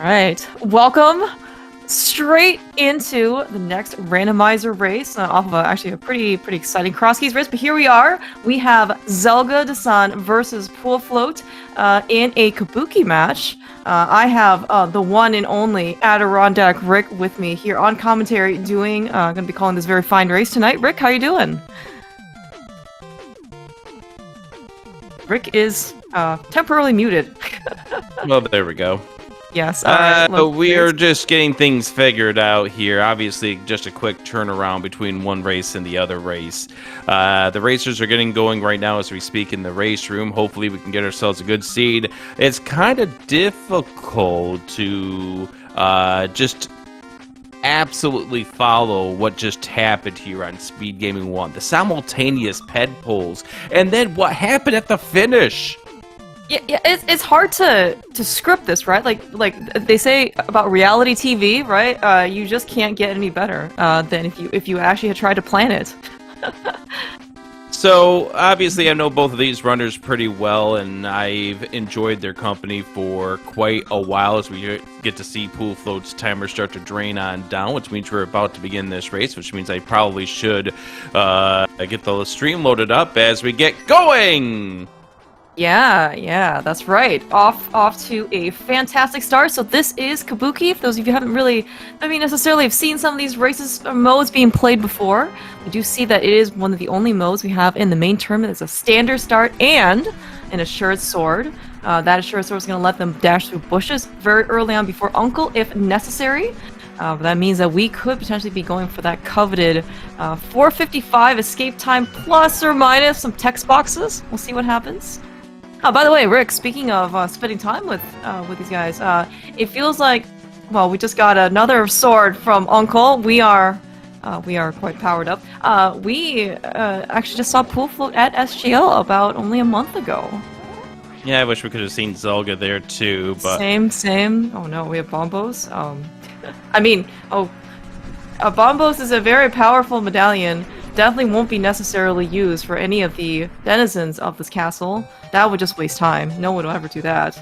All right, welcome straight into the next randomizer race off of actually a pretty exciting cross keys race. But here we are. We have zelgadissan versus Pool Float in a kabuki match. I have the one and only Adirondack Rick with me here on commentary doing, going to be calling this very fine race tonight. Rick, how you doing? Rick is temporarily muted. Well, there we go. Yes. We are just getting things figured out here. Obviously, just a quick turnaround between one race and the other race. The racers are getting going right now as we speak in the race room. Hopefully, we can get ourselves a good seed. It's kind of difficult to just absolutely follow what just happened here on Speed Gaming 1. The simultaneous ped pulls, and then what happened at the finish. Yeah, it's hard to script this, right? Like they say about reality TV, right? You just can't get any better than if you actually had tried to plan it. So, obviously, I know both of these runners pretty well, and I've enjoyed their company for quite a while as we get to see Pool Float's timer start to drain on down, which means we're about to begin this race, which means I probably should get the stream loaded up as we get going! Yeah, that's right. Off to a fantastic start. So this is Kabuki. For those of you who haven't really, necessarily have seen some of these races or modes being played before, we do see that it is one of the only modes we have in the main tournament. It's a standard start and an assured sword. That assured sword is going to let them dash through bushes very early on before Uncle, if necessary. But that means that we could potentially be going for that coveted 4:55 escape time, plus or minus some text boxes. We'll see what happens. Oh, by the way, Rick, speaking of spending time with these guys, it feels like, well, we just got another sword from Uncle. We are quite powered up. We actually just saw Pool Float at SGL about only a month ago. Yeah, I wish we could have seen Zelga there too, but... Same. Oh no, we have Bombos. Bombos is a very powerful medallion. Definitely won't be necessarily used for any of the denizens of this castle. That would just waste time. No one would ever do that.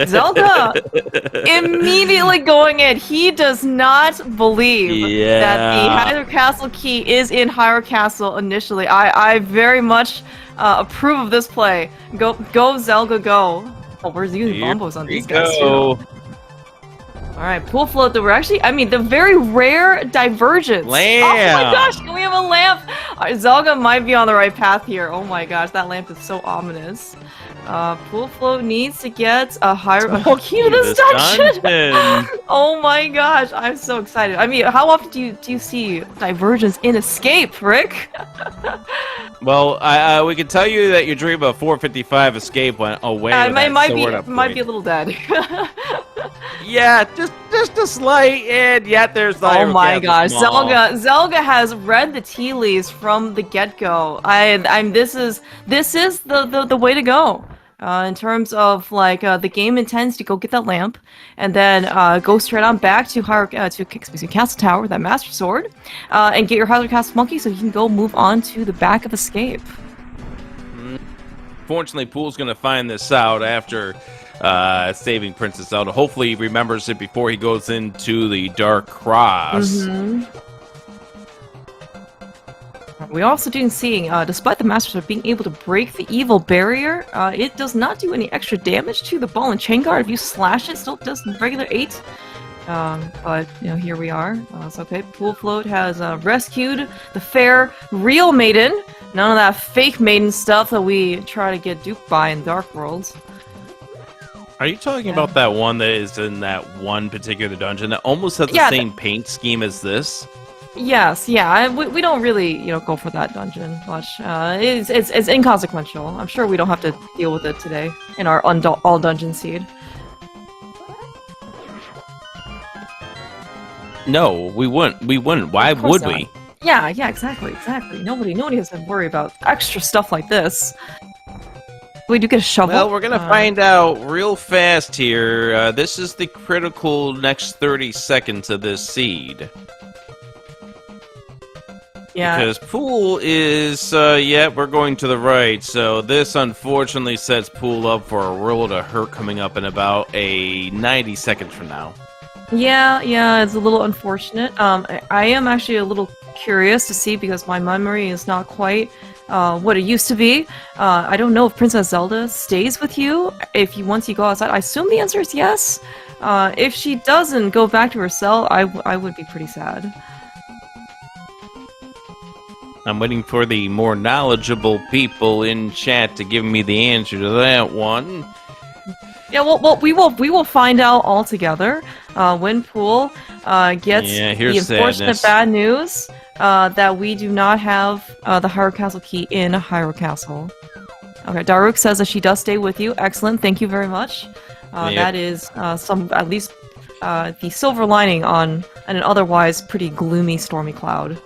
Zelda immediately going in. He does not believe that the Hyrule Castle key is in Hyrule Castle initially. I very much approve of this play. Go Zelda, go. Oh, we're using bombos on these guys too. Alright, Pool Float, we're actually, the very rare divergence. Lamp! Oh my gosh, we have a lamp! Zelga might be on the right path here. Oh my gosh, that lamp is so ominous. Pool Float needs to get a key to this dungeon! Oh my gosh, I'm so excited. How often do you see divergence in Escape, Rick? Well, we can tell you that your dream of 4:55 escape went away. It might be a little dead. Yeah, just a slight, and yet there's the oh my gosh, Zelga has read the tea leaves from the get-go. This is the way to go. In terms of the game intends to go get that lamp, and then go straight on back to Castle Tower with that Master Sword, and get your Hyrule Castle Monkey so you can go move on to the back of Escape. Fortunately, Pool's gonna find this out after saving Princess Zelda. Hopefully, he remembers it before he goes into the Dark Cross. Mm-hmm. We also do see, despite the Master Sword being able to break the evil barrier, it does not do any extra damage to the ball and chain guard. If you slash it, still does regular 8. But, here we are. It's okay. Pool Float has rescued the fair, real maiden. None of that fake maiden stuff that we try to get duped by in Dark Worlds. Are you talking about that one that is in that one particular dungeon that almost has the same paint scheme as this? Yes, yeah. We don't really, go for that dungeon much. It's inconsequential. I'm sure we don't have to deal with it today in our all dungeon seed. No, we wouldn't. Why would we? Yeah, exactly. Nobody has to worry about extra stuff like this. We do get a shovel. Well, we're gonna find out real fast here. This is the critical next 30 seconds of this seed. Yeah. Because Pool is, yeah, we're going to the right. So this unfortunately sets Pool up for a world of hurt coming up in about a 90 seconds from now. Yeah, it's a little unfortunate. I am actually a little curious to see because my memory is not quite what it used to be. I don't know if Princess Zelda stays with you once you go outside. I assume the answer is yes. If she doesn't go back to her cell, I would be pretty sad. I'm waiting for the more knowledgeable people in chat to give me the answer to that one. Yeah, well, we will find out all together when Pool gets the unfortunate bad news that we do not have the Hyrule Castle key in Hyrule Castle. Okay, Daruk says that she does stay with you. Excellent, thank you very much. Yep. That is at least the silver lining on an otherwise pretty gloomy, stormy cloud.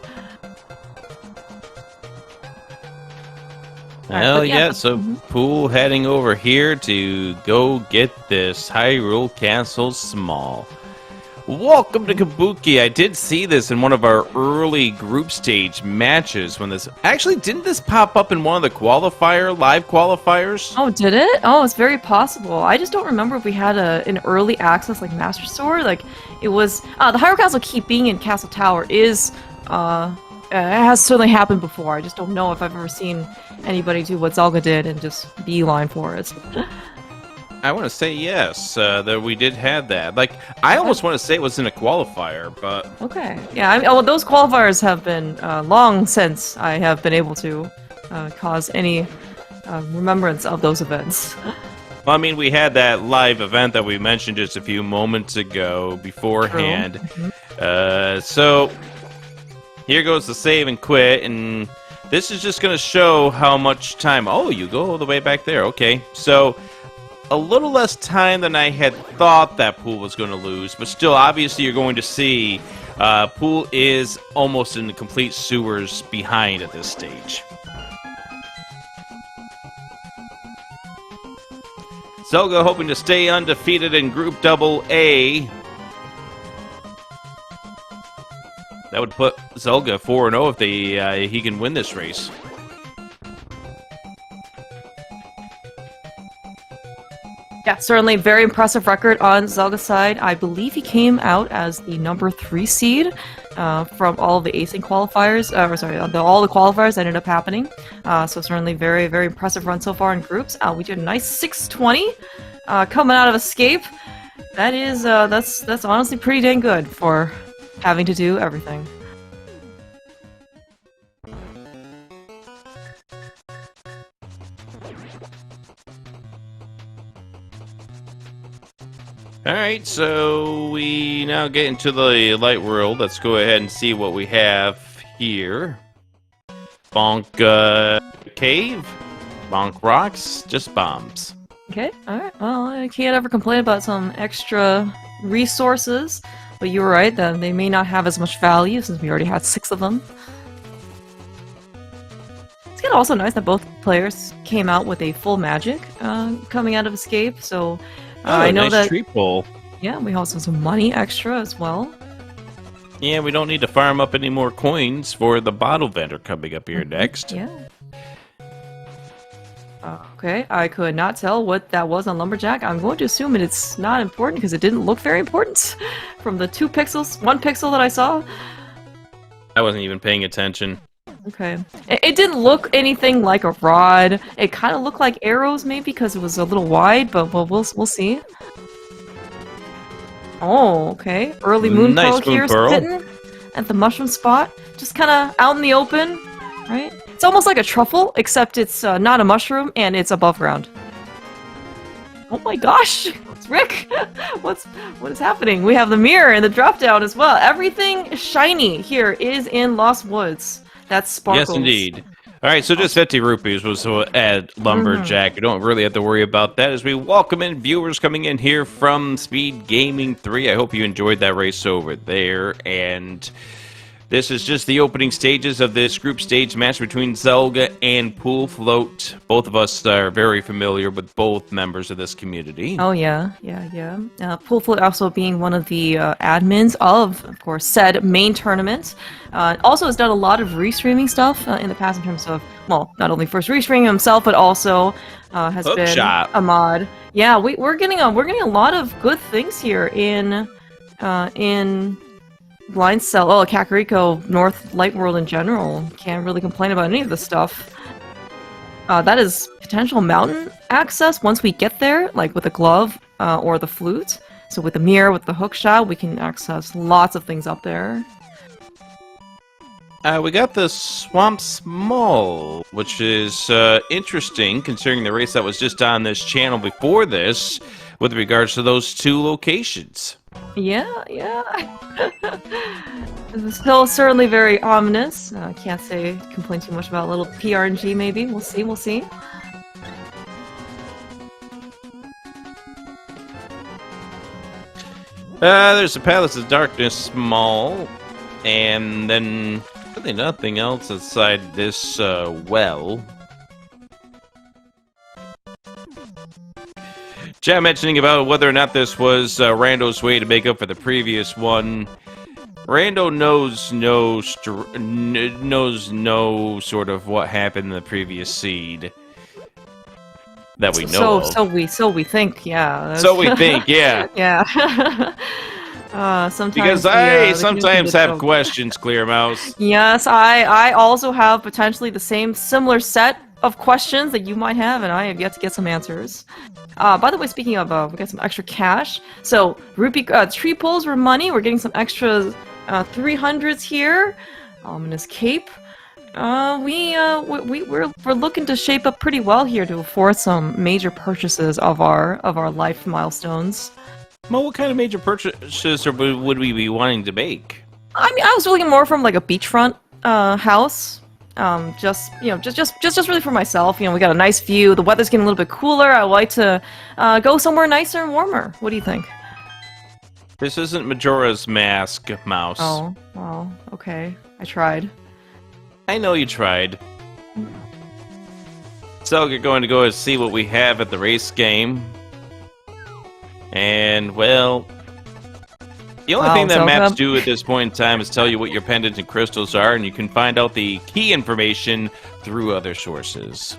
Hell yeah, so Pool heading over here to go get this Hyrule Castle Small. Welcome to Kabuki. I did see this in one of our early group stage matches when this... Actually, didn't this pop up in one of the live qualifiers? Oh, did it? Oh, it's very possible. I just don't remember if we had an early access like Master Sword. Like, it was... the Hyrule Castle key being in Castle Tower is... it has certainly happened before. I just don't know if I've ever seen anybody do what Zelga did and just beeline for it. I want to say yes, that we did have that. Like, I almost want to say it was in a qualifier, but... Okay. Yeah, well, those qualifiers have been long since I have been able to cause any remembrance of those events. Well, I mean, we had that live event that we mentioned just a few moments ago beforehand. So... Here goes the save and quit, and this is just going to show how much time... Oh, you go all the way back there. Okay, so a little less time than I had thought that Pool was going to lose, but still, obviously, you're going to see Pool is almost in the complete sewers behind at this stage. Zelga hoping to stay undefeated in Group Double A. That would put Zelga 4-0 if he can win this race. Yeah, certainly very impressive record on Zelga's side. I believe he came out as the number 3 seed from all of the acing qualifiers. All the qualifiers that ended up happening. So certainly very, very impressive run so far in groups. We did a nice 620 coming out of Escape. That is, that's honestly pretty dang good for having to do everything. Alright, so we now get into the light world. Let's go ahead and see what we have here. Bonk cave, bonk rocks, just bombs. Okay, alright. Well, I can't ever complain about some extra resources. But you were right, that they may not have as much value since we already had 6 of them. It's kind of also nice that both players came out with a full magic coming out of Escape, so I know nice that... tree pull. Yeah, we also have some money extra as well. Yeah, we don't need to farm up any more coins for the bottle vendor coming up here next. Yeah. Okay, I could not tell what that was on Lumberjack. I'm going to assume it's not important because it didn't look very important from the 1 pixel that I saw. I wasn't even paying attention. Okay. It didn't look anything like a rod. It kind of looked like arrows maybe because it was a little wide, but we'll see. Oh, okay. Early moon pearl here sitting at the mushroom spot. Just kind of out in the open, right? It's almost like a truffle, except it's not a mushroom and it's above ground. Oh my gosh! It's Rick! What is happening? We have the mirror and the drop down as well. Everything shiny here is in Lost Woods. That's sparkles. Yes, indeed. Alright, so just 50 rupees was at Lumberjack. You don't really have to worry about that as we welcome in viewers coming in here from SpeedGaming 3. I hope you enjoyed that race over there. And This is just the opening stages of this group stage match between Zelga and Pool Float. Both of us are very familiar with both members of this community. Oh yeah. Pool Float also being one of the admins of course, said main tournament. Also has done a lot of restreaming stuff in the past in terms of, well, not only first restreaming himself, but also has been a mod. Yeah, we're getting a lot of good things here in Blind Cell, Kakariko, North Light World in general. Can't really complain about any of this stuff. That is potential mountain access once we get there, like with the glove or the flute. So with the mirror, with the hook shot, we can access lots of things up there. We got the Swamp's Mall, which is interesting considering the race that was just on this channel before this with regards to those two locations. Yeah. It's still certainly very ominous. Can't complain too much about a little PRNG maybe. We'll see. There's the Palace of Darkness Mall, and then really nothing else outside this well. Chat mentioning about whether or not this was Rando's way to make up for the previous one. Rando knows no sort of what happened in the previous seed that we know of. So we think, yeah. So we think, yeah. Yeah. Sometimes because I sometimes have questions, Clear Mouse. Yes, I also have potentially the similar set of questions that you might have, and I have yet to get some answers. By the way, speaking of, we got some extra cash. So tree poles were money. We're getting some extra 300s here. Ominous cape. We're looking to shape up pretty well here to afford some major purchases of our life milestones. Well, what kind of major purchases would we be wanting to make? I mean, I was looking more from like a beachfront house. Just really for myself. You know, we got a nice view. The weather's getting a little bit cooler. I like to go somewhere nicer and warmer. What do you think? This isn't Majora's Mask, Mouse. Oh, well, okay. I tried. I know you tried. So you're going to go and see what we have at the race game. And, well, the only thing that maps do at this point in time is tell you what your pendants and crystals are, and you can find out the key information through other sources.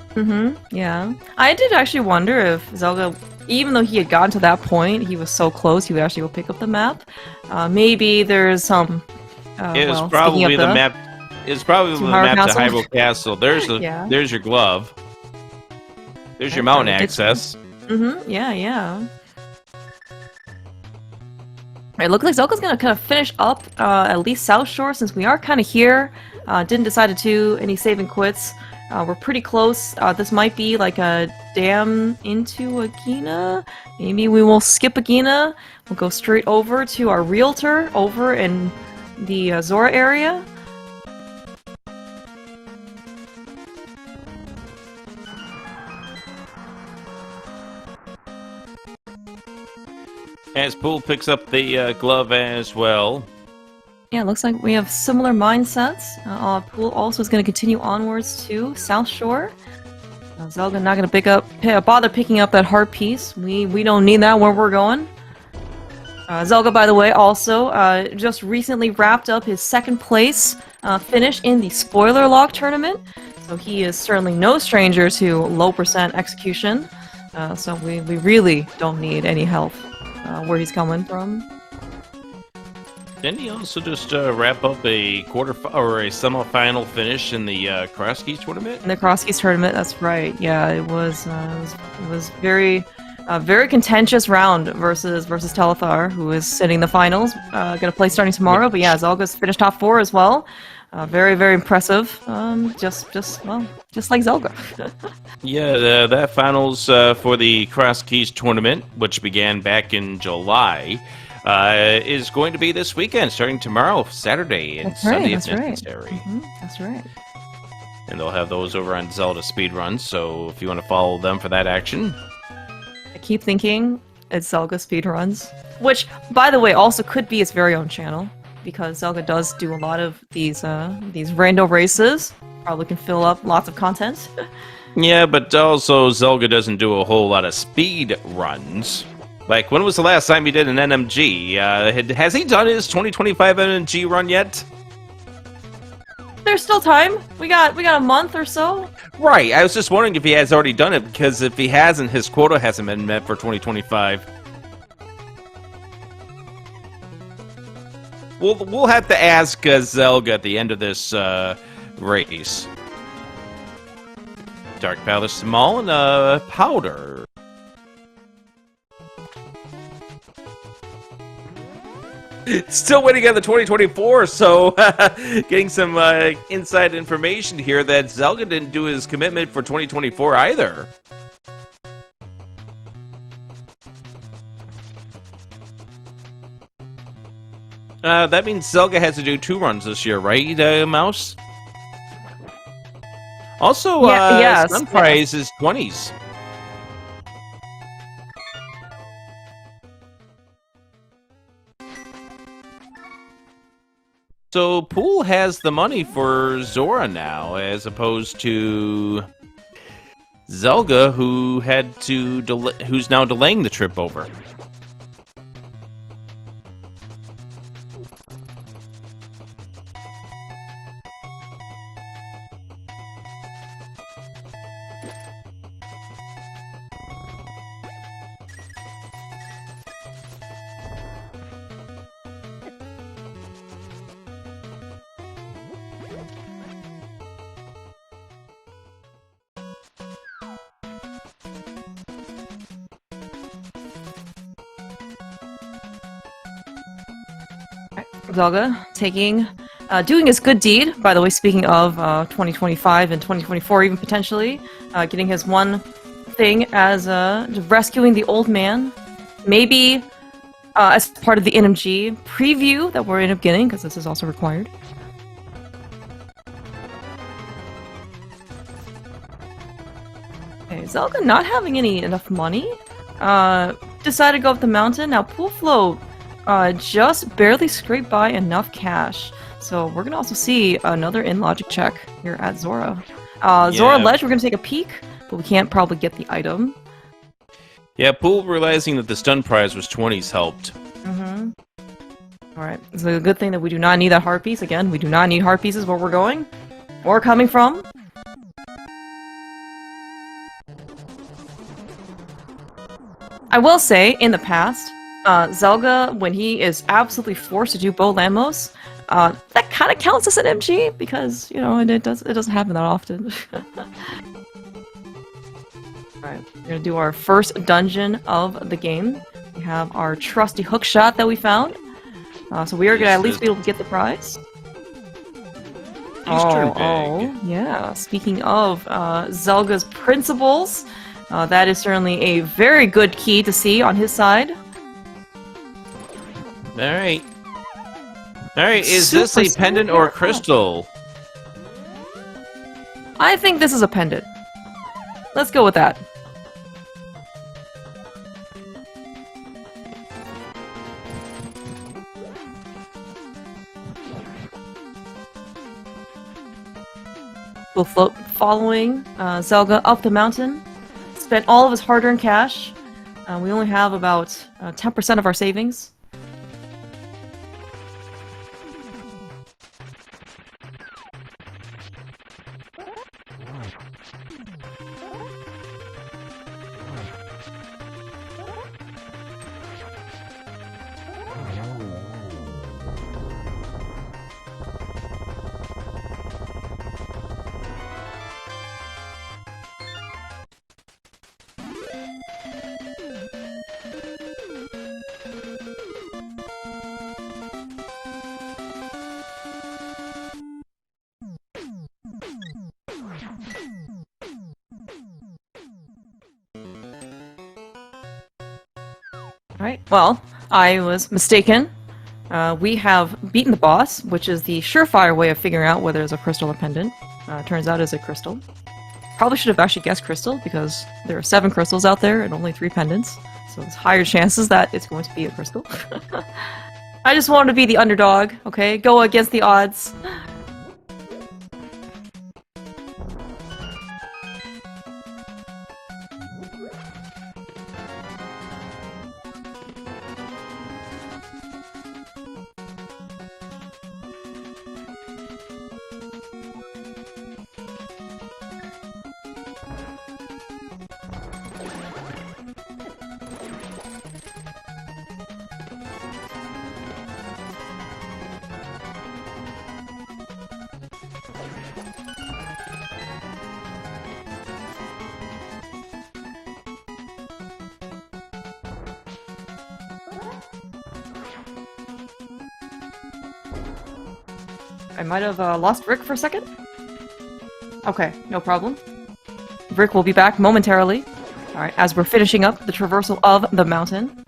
Yeah. I did actually wonder if Zelda, even though he had gotten to that point, he was so close, he would actually go pick up the map. Maybe there's some... It's probably the map... It's probably the map to Hyrule Castle. There's your glove. There's your mountain access. Yeah. It looks like Zelda's gonna kind of finish up at least South Shore since we are kind of here. Didn't decide to do any save and quits. We're pretty close. This might be like a dam into Agina. Maybe we will skip Agina. We'll go straight over to our realtor over in the Zora area. As Pool picks up the glove as well. Yeah, it looks like we have similar mindsets. Pool also is going to continue onwards to South Shore. Zelda not going to bother picking up that heart piece. We don't need that where we're going. Zelda, by the way, also just recently wrapped up his second place finish in the Spoiler Lock Tournament. So he is certainly no stranger to low percent execution. So we really don't need any help. Where he's coming from. Didn't he also just wrap up a or a semi-final finish in the Cross Keys tournament? In the Cross Keys tournament, that's right. Yeah, it was very contentious round versus Telethar, who is sitting the finals. Gonna play starting tomorrow, but yeah, Zelga's finished top 4 as well. Very impressive. Just like Zelda. Yeah, that finals for the Cross Keys tournament, which began back in July, is going to be this weekend, starting tomorrow, Saturday, and Sunday if necessary. That's right. And they'll have those over on Zelda Speedrun, so if you want to follow them for that action. I keep thinking it's Zelda Speedruns, which, by the way, also could be its very own channel. because Zelga does do a lot of these rando races. Probably can fill up lots of content. Yeah, but also Zelga doesn't do a whole lot of speed runs. Like, when was the last time he did an NMG? Has he done his 2025 NMG run yet? There's still time. We got a month or so. Right, I was just wondering if he has already done it, because if he hasn't, his quota hasn't been met for 2025. We'll have to ask Zelga at the end of this race. Dark Palace Small and Powder. Still waiting on the 2024, so getting some inside information here that Zelga didn't do his commitment for 2024 either. That means Zelga has to do 2 runs this year, right, Mouse? Also, yes, Sun Prize is 20s. So Pool has the money for Zora now, as opposed to Zelga, who had to who's now delaying the trip over. Zelga doing his good deed, by the way, speaking of 2025 and 2024 even potentially, getting his one thing as rescuing the old man, maybe as part of the NMG preview that we're in the beginning, because this is also required. Okay, Zelga not having enough money, decided to go up the mountain. Now Pool Float just barely scraped by enough cash. So we're gonna also see another in-logic check here at Zora. Zora Ledge, we're gonna take a peek, but we can't probably get the item. Yeah, Pool realizing that the stun prize was 20s helped. Mm-hmm. Alright, it's a good thing that we do not need that heart piece. Again, we do not need heart pieces where we're going or coming from. I will say, in the past, Zelga, when he is absolutely forced to do Bo Lamos, that kind of counts as an MG because, you know, it doesn't happen that often. Alright, we're gonna do our first dungeon of the game. We have our trusty hook shot that we found. So we are gonna at least be able to get the prize. Oh, yeah. Speaking of Zelga's principles, that is certainly a very good key to see on his side. Alright. Alright, is this a pendant or a crystal? I think this is a pendant. Let's go with that. We'll float following Zelga up the mountain. Spent all of his hard-earned cash. We only have about 10% of our savings. Alright, well, I was mistaken. We have beaten the boss, which is the surefire way of figuring out whether it's a crystal or pendant. Turns out it's a crystal. Probably should have actually guessed crystal, because there are 7 crystals out there and only 3 pendants. So there's higher chances that it's going to be a crystal. I just wanted to be the underdog, okay? Go against the odds. I might have lost Rick for a second. Okay, no problem. Rick will be back momentarily. Alright, as we're finishing up the traversal of the mountain.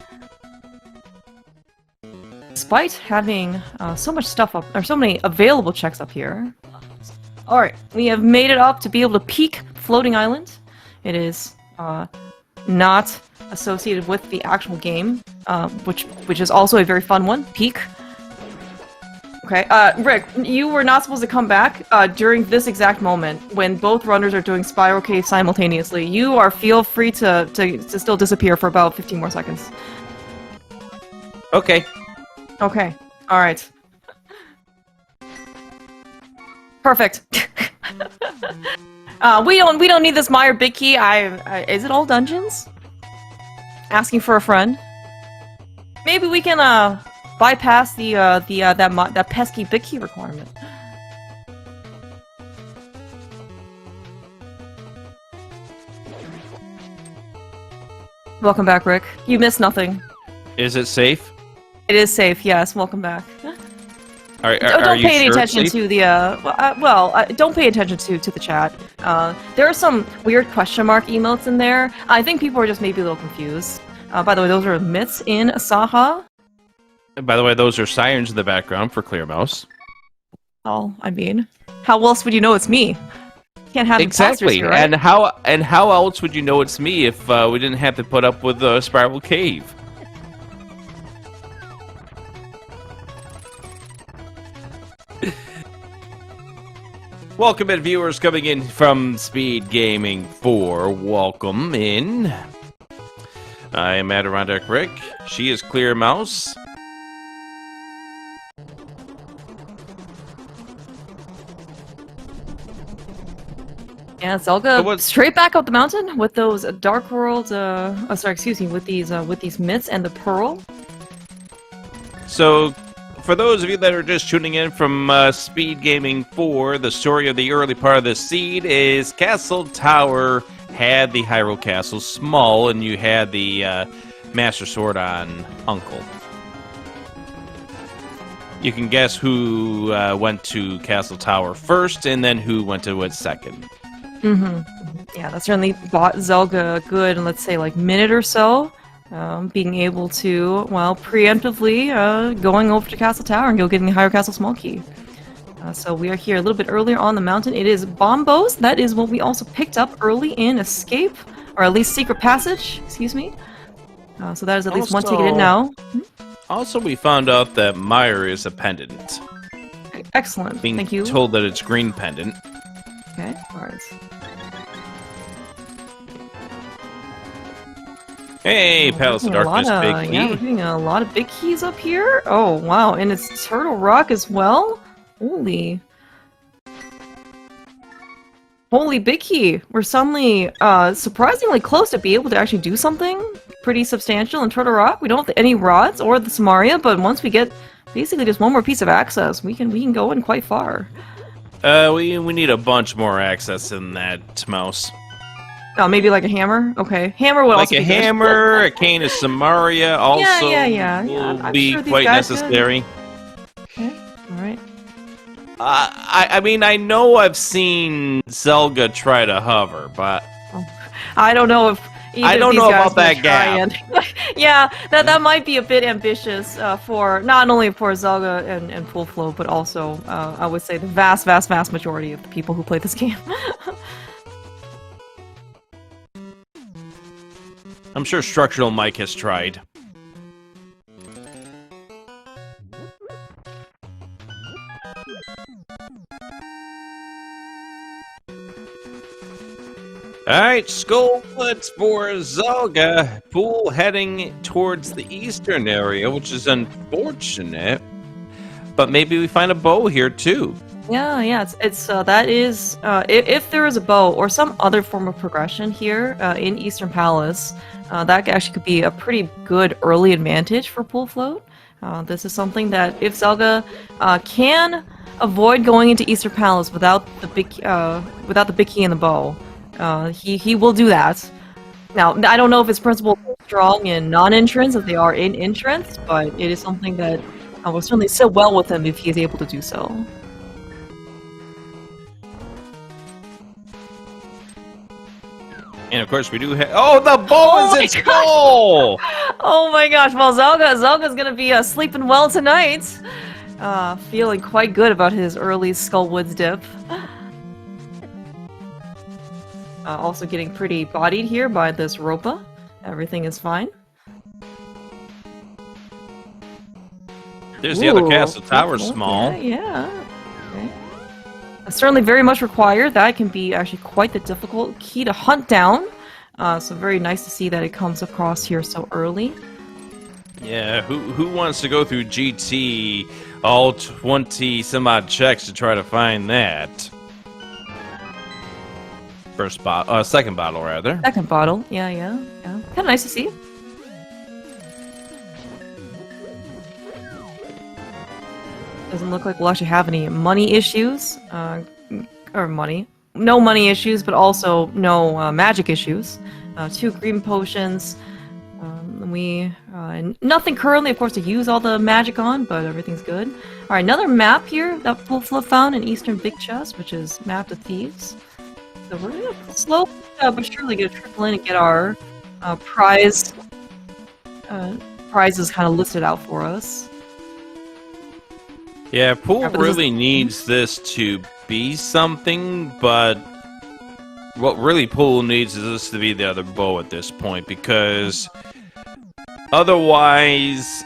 Despite having so much stuff up, or so many available checks up here. Alright, we have made it up to be able to peak Floating Island. It is not associated with the actual game, which is also a very fun one. Peak. Okay, Rick, you were not supposed to come back during this exact moment when both runners are doing Spiral Cave simultaneously. You feel free to still disappear for about 15 more seconds. Okay. Okay, alright. Perfect. We don't need this Meyer Big Key. Is it all dungeons? Asking for a friend. Maybe we can bypass that pesky Big Key requirement. Welcome back, Rick. You missed nothing. Is it safe? It is safe. Yes. Welcome back. Don't pay any attention to the don't pay attention to the chat. There are some weird question mark emotes in there. I think people are just maybe a little confused. By the way, those are myths in Saha. By the way, those are sirens in the background for Clear Mouse. Oh, I mean, how else would you know it's me? Can't have exactly. Here, right? And how else would you know it's me if we didn't have to put up with the Spiral Cave? Welcome in, viewers coming in from SpeedGaming 4. Welcome in. I am Adirondack Rick. She is Clear Mouse. Yeah, Zelga straight back up the mountain with those Dark World. With these myths and the pearl. So, for those of you that are just tuning in from SpeedGaming 4, the story of the early part of the seed is Castle Tower had the Hyrule Castle small, and you had the Master Sword on Uncle. You can guess who went to Castle Tower first, and then who went to it second. Yeah, that certainly bought Zelga a good, let's say, like, minute or so. Being able to, well, preemptively going over to Castle Tower and go getting the Hyrule Castle small key. So we are here a little bit earlier on the mountain. It is Bombos. That is what we also picked up early in Escape, or at least Secret Passage, excuse me. So that is at least one ticket in now. Also, we found out that Meyer is a pendant. Excellent, thank you. Being told that it's green pendant. Okay, alright. Hey, Palace of Darkness, Big Key. Yeah, we're getting a lot of big keys up here. Oh, wow, and it's Turtle Rock as well? Holy Big Key. We're suddenly surprisingly close to be able to actually do something pretty substantial in Turtle Rock. We don't have any rods or the Samaria, but once we get basically just one more piece of access, we can go in quite far. We need a bunch more access than that, Mouse. Oh, maybe like a hammer? Okay. Hammer would also be Like a hammer, a cane of Samaria also will be sure quite necessary. Okay, alright. I mean, I know I've seen Zelga try to hover, but... I don't know if I don't know about that gap. Yeah, that might be a bit ambitious for not only for Zelga and Full Flow, but also I would say the vast majority of the people who play this game. I'm sure Structural Mike has tried. Alright, Skullwoods for Zelga. Pool heading towards the eastern area, which is unfortunate. But maybe we find a bow here too. Yeah, it's that is if there is a bow or some other form of progression here in Eastern Palace, that actually could be a pretty good early advantage for Pool Float. This is something that if Zelga can avoid going into Eastern Palace without the big key and the bow, he will do that. Now, I don't know if his principles are strong in non-entrance as they are in entrance, but it is something that will certainly sit well with him if he is able to do so. And of course we do have... Oh, the bow is its goal! Oh my gosh, well Zelga's gonna be sleeping well tonight. Feeling quite good about his early Skullwoods dip. Also getting pretty bodied here by this Ropa. Everything is fine. There's the other castle tower, small. Yeah. Okay. Certainly very much required. That can be actually quite the difficult key to hunt down. So very nice to see that it comes across here so early. Yeah, who wants to go through GT all 20 some odd checks to try to find that? Second bottle rather. Second bottle, yeah. Kind of nice to see. Doesn't look like we'll actually have any money issues. No money issues, but also no magic issues. 2 green potions. Nothing currently, of course, to use all the magic on, but everything's good. Alright, another map here that Pool Float found in Eastern Big Chest, which is Map to Thieves. So we're gonna slowly but surely get a trickle in and get our prizes kind of listed out for us. Yeah, Pool really needs this to be something, but what really Pool needs is this to be the other bow at this point, because otherwise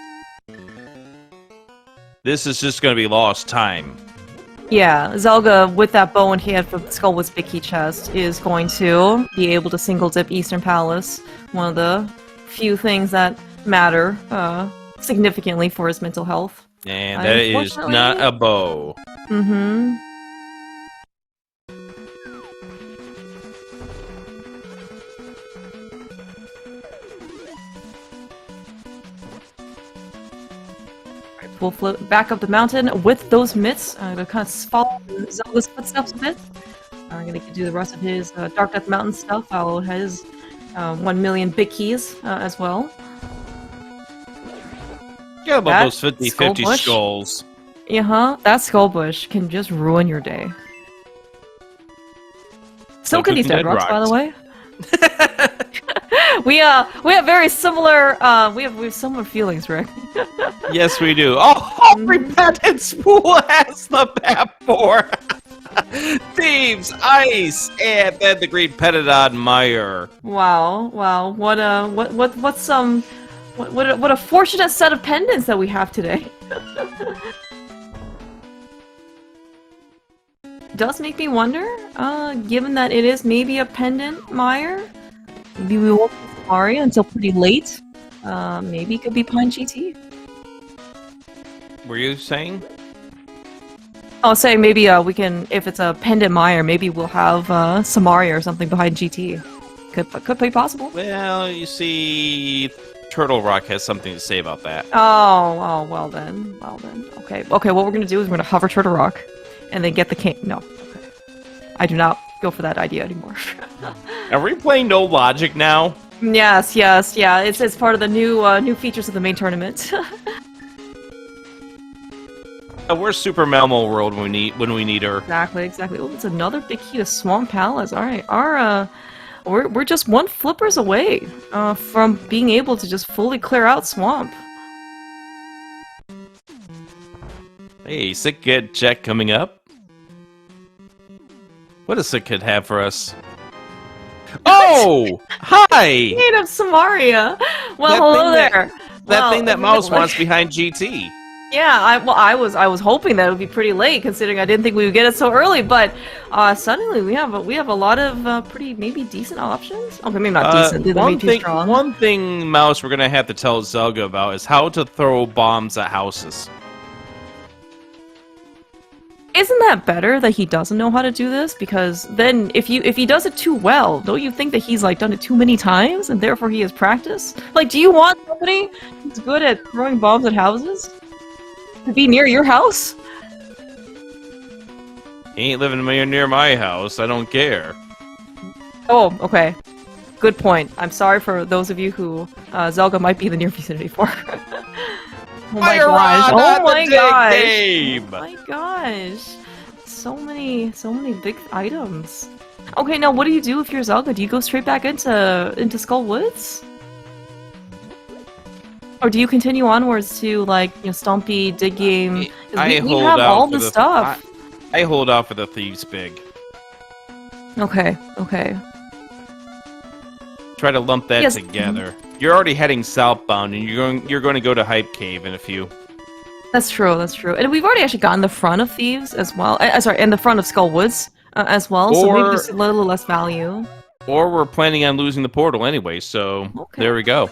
this is just going to be lost time. Yeah, Zelga, with that bow in hand for Skullwood's Big Key Chest, is going to be able to single dip Eastern Palace, one of the few things that matter significantly for his mental health. And that is not a bow. Mm-hmm. We'll float back up the mountain with those mitts. I'm gonna kind of follow Zelda's footsteps a bit. I'm gonna do the rest of his Dark Death Mountain stuff. Follow his 1 million big keys as well. Yeah, about those 50-50 skulls. That skull bush can just ruin your day. So can these dead rocks, by the way. we have very similar we have similar feelings, Rick. Yes, we do. Oh, repentance pool has the map for thieves, ice, and then the green Petidon mire. Wow. What a fortunate set of pendants that we have today. Does make me wonder, given that it is maybe a pendant mire, maybe we won't see Mario until pretty late. Maybe it could be Pine GT. Were you saying? I was saying maybe we can, if it's a pendant mire, maybe we'll have Samaria or something behind GT. Could be possible. Well, you see, Turtle Rock has something to say about that. Oh, well then. Okay, what we're gonna do is we're gonna hover Turtle Rock, and then get the king. No, okay. I do not go for that idea anymore. Are we playing No Logic now? Yes, yeah. It's part of the new features of the main tournament. We're Super Malmo World when we need her. Exactly. Oh, it's another big key to Swamp Palace. All right, we're just one flippers away from being able to just fully clear out Swamp. Hey, Sick Kid check coming up. What does Sick Kid have for us? Oh! Hi! Native Samaria! Well, hello there! That thing that Mouse wants behind GT. Yeah, I was hoping that it would be pretty late, considering I didn't think we would get it so early. But suddenly we have a lot of pretty maybe decent options. Okay, maybe not decent. They're maybe too strong. One thing, Mouse, we're gonna have to tell Zelga about is how to throw bombs at houses. Isn't that better that he doesn't know how to do this? Because then, if he does it too well, don't you think that he's like done it too many times, and therefore he has practice? Like, do you want somebody who's good at throwing bombs at houses to be near your house? He ain't living near my house. I don't care. Oh, okay. Good point. I'm sorry for those of you who Zelga might be in the near vicinity for. Oh my gosh! Oh my gosh! Oh my gosh! So many big items. Okay, now what do you do if you're Zelga? Do you go straight back into Skull Woods? Or do you continue onwards to, like, you know, Stompy, Dig Game? I we have all the stuff. I hold out for the Thieves Big. Okay, okay. Try to lump that together. You're already heading southbound, and you're going to go to Hype Cave in a few. That's true. That's true. And we've already actually gotten the front of Thieves as well. Sorry, and the front of Skull Woods as well. So maybe just a little less value. Or we're planning on losing the portal anyway. So there we go.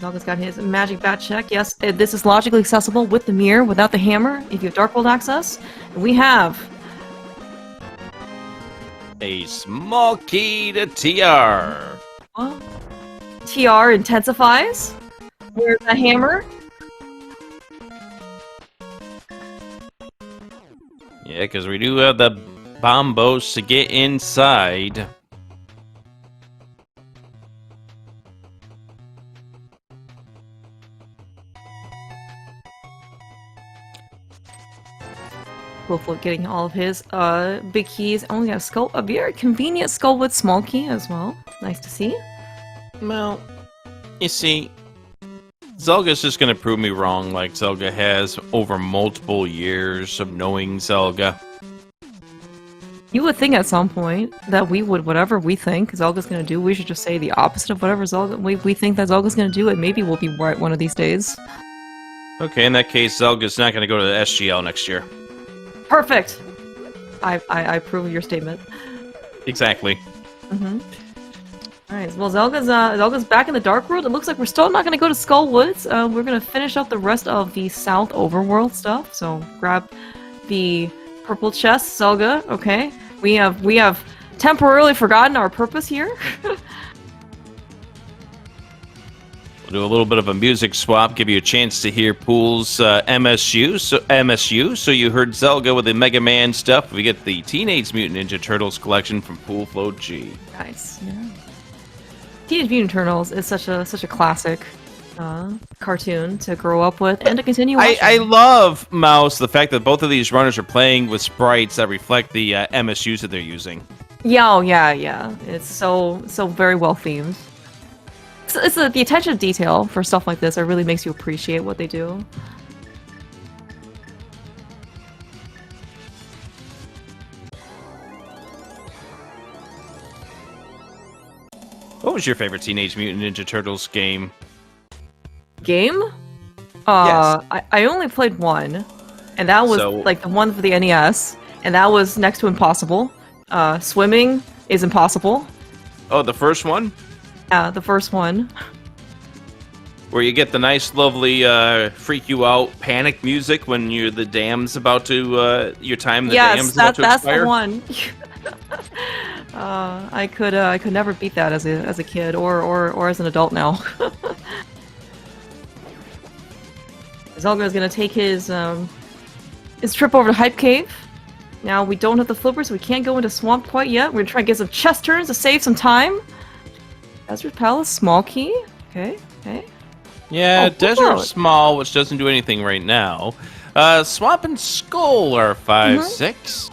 Zelga's got his magic bat check. Yes, this is logically accessible with the mirror, without the hammer, if you have Dark World access. And we have a small key to TR. Well, TR intensifies. Where's the hammer? Yeah, because we do have the bombos to get inside. Wolfwood getting all of his big keys. Only got a very convenient Skullwood small key as well. Nice to see. Well, you see, Zelga's just gonna prove me wrong, like Zelga has over multiple years of knowing Zelga. You would think at some point that we would, whatever we think Zelga's gonna do, we should just say the opposite of whatever we think that Zelga's gonna do, and maybe we'll be right one of these days. Okay, in that case, Zelga's not gonna go to the SGL next year. Perfect! I approve of your statement. Exactly. Alright, well, Zelga's back in the Dark World. It looks like we're still not going to go to Skull Woods. We're going to finish up the rest of the South Overworld stuff. So grab the purple chest, Zelga. Okay, we have temporarily forgotten our purpose here. We'll do a little bit of a music swap, give you a chance to hear Pool's MSU. So you heard Zelga with the Mega Man stuff. We get the Teenage Mutant Ninja Turtles collection from Pool Flow G. Nice. Yeah. Teenage Mutant Turtles is such a classic cartoon to grow up with and to continue watching. I love, Mouse, the fact that both of these runners are playing with sprites that reflect the MSUs that they're using. Yeah, oh, yeah. It's so very well themed. It's the attention to detail for stuff like this that really makes you appreciate what they do. What was your favorite Teenage Mutant Ninja Turtles game? Game? Yes. I only played one, and that was like the one for the NES, and that was next to impossible. Swimming is impossible. Oh, the first one? Yeah, the first one. Where you get the nice, lovely, freak you out panic music when the dam's about to, your time in the dam's about to expire? Yes, that's the one. I could never beat that as a kid or as an adult now. Zelga is gonna take his trip over to Hype Cave. Now we don't have the flipper, so we can't go into Swamp quite yet. We're gonna try and get some chest turns to save some time. Desert Palace, small key. Okay. Yeah, Desert Small, which doesn't do anything right now. Swamp and Skull are 5-6.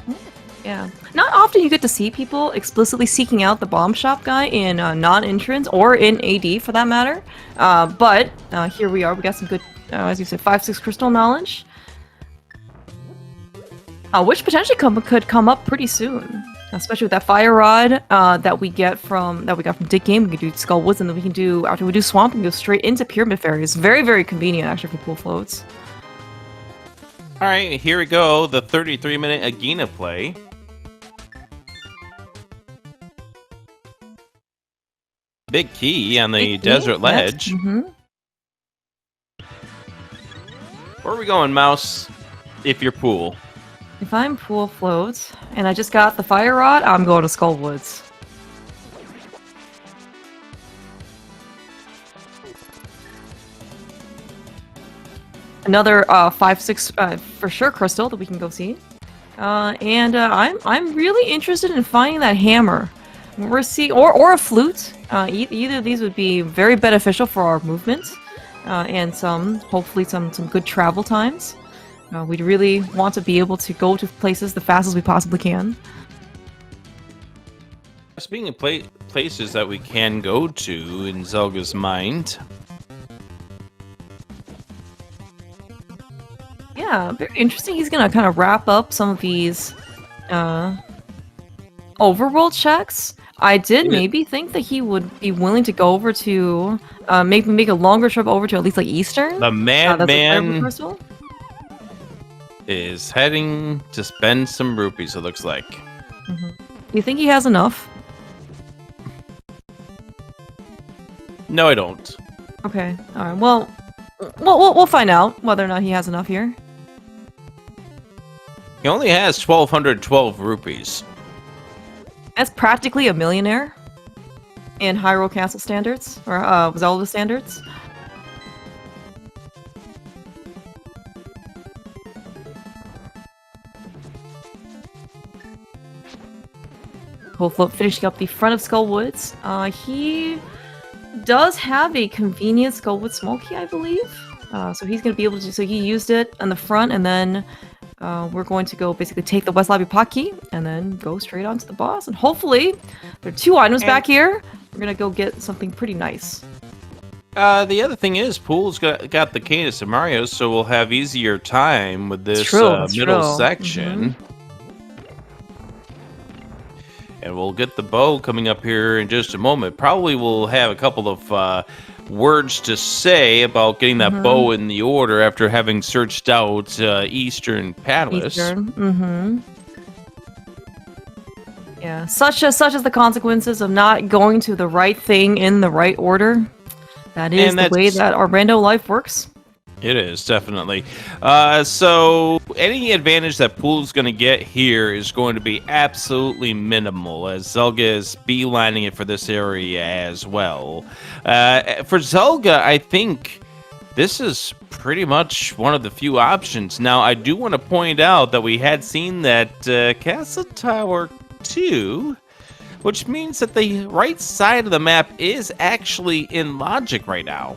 Yeah. Not often you get to see people explicitly seeking out the bomb shop guy in non-entrance or in AD for that matter. But here we are. We got some good, as you said, 5-6 crystal knowledge. Which potentially could come up pretty soon. Especially with that fire rod that we got from Dick Game. We can do Skull Woods, and then we can do, after we do Swamp, we can go straight into Pyramid Fairies. Very, very convenient actually for pool floats. All right, here we go. The 33-minute Agina play. Big key on the desert ledge. Where are we going, Mouse? If you're pool. If I'm pool floats, and I just got the fire rod, I'm going to Skull Woods. Another 5-6 for sure crystal that we can go see. I'm really interested in finding that hammer. We're seeing, or a flute. Either of these would be very beneficial for our movement, and hopefully some good travel times. We'd really want to be able to go to places the fastest we possibly can. Speaking of places that we can go to in Zelga's mind. Yeah, very interesting. He's gonna kind of wrap up some of these overworld checks. I did maybe think that he would be willing to go over to make a longer trip over to at least like Eastern. The madman is heading to spend some rupees, it looks like. Do you think he has enough? No, I don't. Okay, alright, well, we'll find out whether or not he has enough here. He only has 1,212 rupees. That's practically a millionaire in Hyrule Castle standards, or Zelda standards. Pool float finishing up the front of Skull Woods. He does have a convenient Skull Wood small key, I believe. So he's going to be able to. So he used it on the front, and then we're going to go basically take the West Lobby pot key, and then go straight on to the boss. And hopefully, there are 2 items back here. We're going to go get something pretty nice. The other thing is, Pool's got the Cadence of Mario, so we'll have easier time with this middle section. And we'll get the bow coming up here in just a moment. Probably we'll have a couple of words to say about getting that bow in the order after having searched out Eastern Palace. Yeah, such as the consequences of not going to the right thing in the right order. That is the way that our rando life works. It is, definitely. So any advantage that Pool's going to get here is going to be absolutely minimal, as Zelga is beelining it for this area as well. For Zelga, I think this is pretty much one of the few options. Now, I do want to point out that we had seen that Castle Tower 2, which means that the right side of the map is actually in logic right now.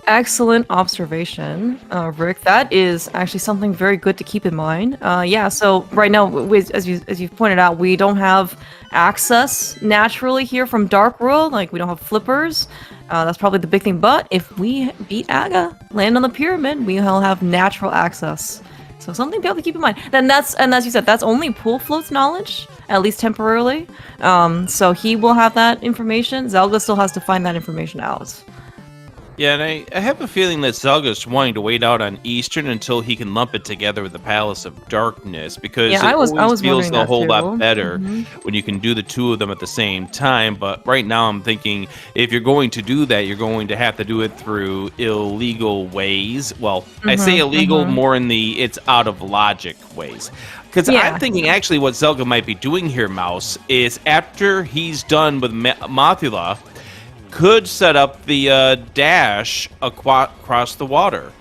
Excellent observation, Rick. That is actually something very good to keep in mind. Yeah, so right now, as you've pointed out, we don't have access naturally here from Dark World. Like, we don't have flippers. That's probably the big thing. But if we beat Aga, land on the pyramid, we'll have natural access. So something to be able to keep in mind. And as you said, that's only Pool Float's knowledge, at least temporarily. So he will have that information. Zelga still has to find that information out. Yeah, and I have a feeling that Zelga's wanting to wait out on Eastern until he can lump it together with the Palace of Darkness, because it always feels a whole lot better when you can do the 2 of them at the same time. But right now I'm thinking, if you're going to do that, you're going to have to do it through illegal ways. Well, I say illegal more in the it's out of logic ways. Because I'm thinking actually what Zelga might be doing here, Mouse, is after he's done with Mothula, could set up the dash across the water.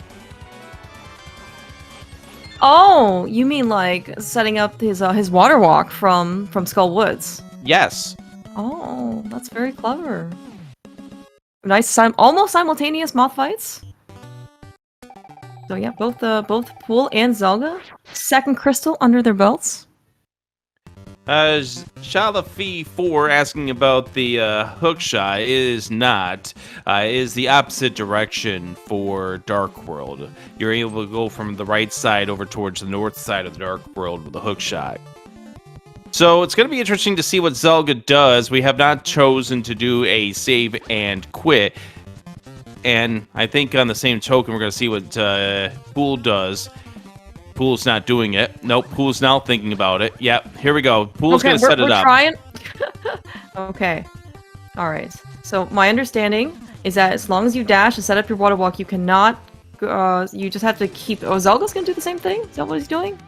Oh, you mean like setting up his water walk from Skull Woods? Yes. Oh, that's very clever. Nice, almost simultaneous moth fights. So yeah, both Pool and Zelga, 2nd crystal under their belts. Shalafi 4 asking about the hookshot is the opposite direction for Dark World. You're able to go from the right side over towards the north side of the Dark World with a hookshot. So it's going to be interesting to see what Zelga does. We have not chosen to do a save and quit. And I think on the same token, we're going to see what Pool does. Pool's not doing it. Nope, Pool's now thinking about it. Yep, here we go. Pool's going to set it up. We're trying. Okay. All right. So my understanding is that as long as you dash and set up your water walk, you cannot... you just have to keep... Oh, Zelga's going to do the same thing? Is that what he's doing?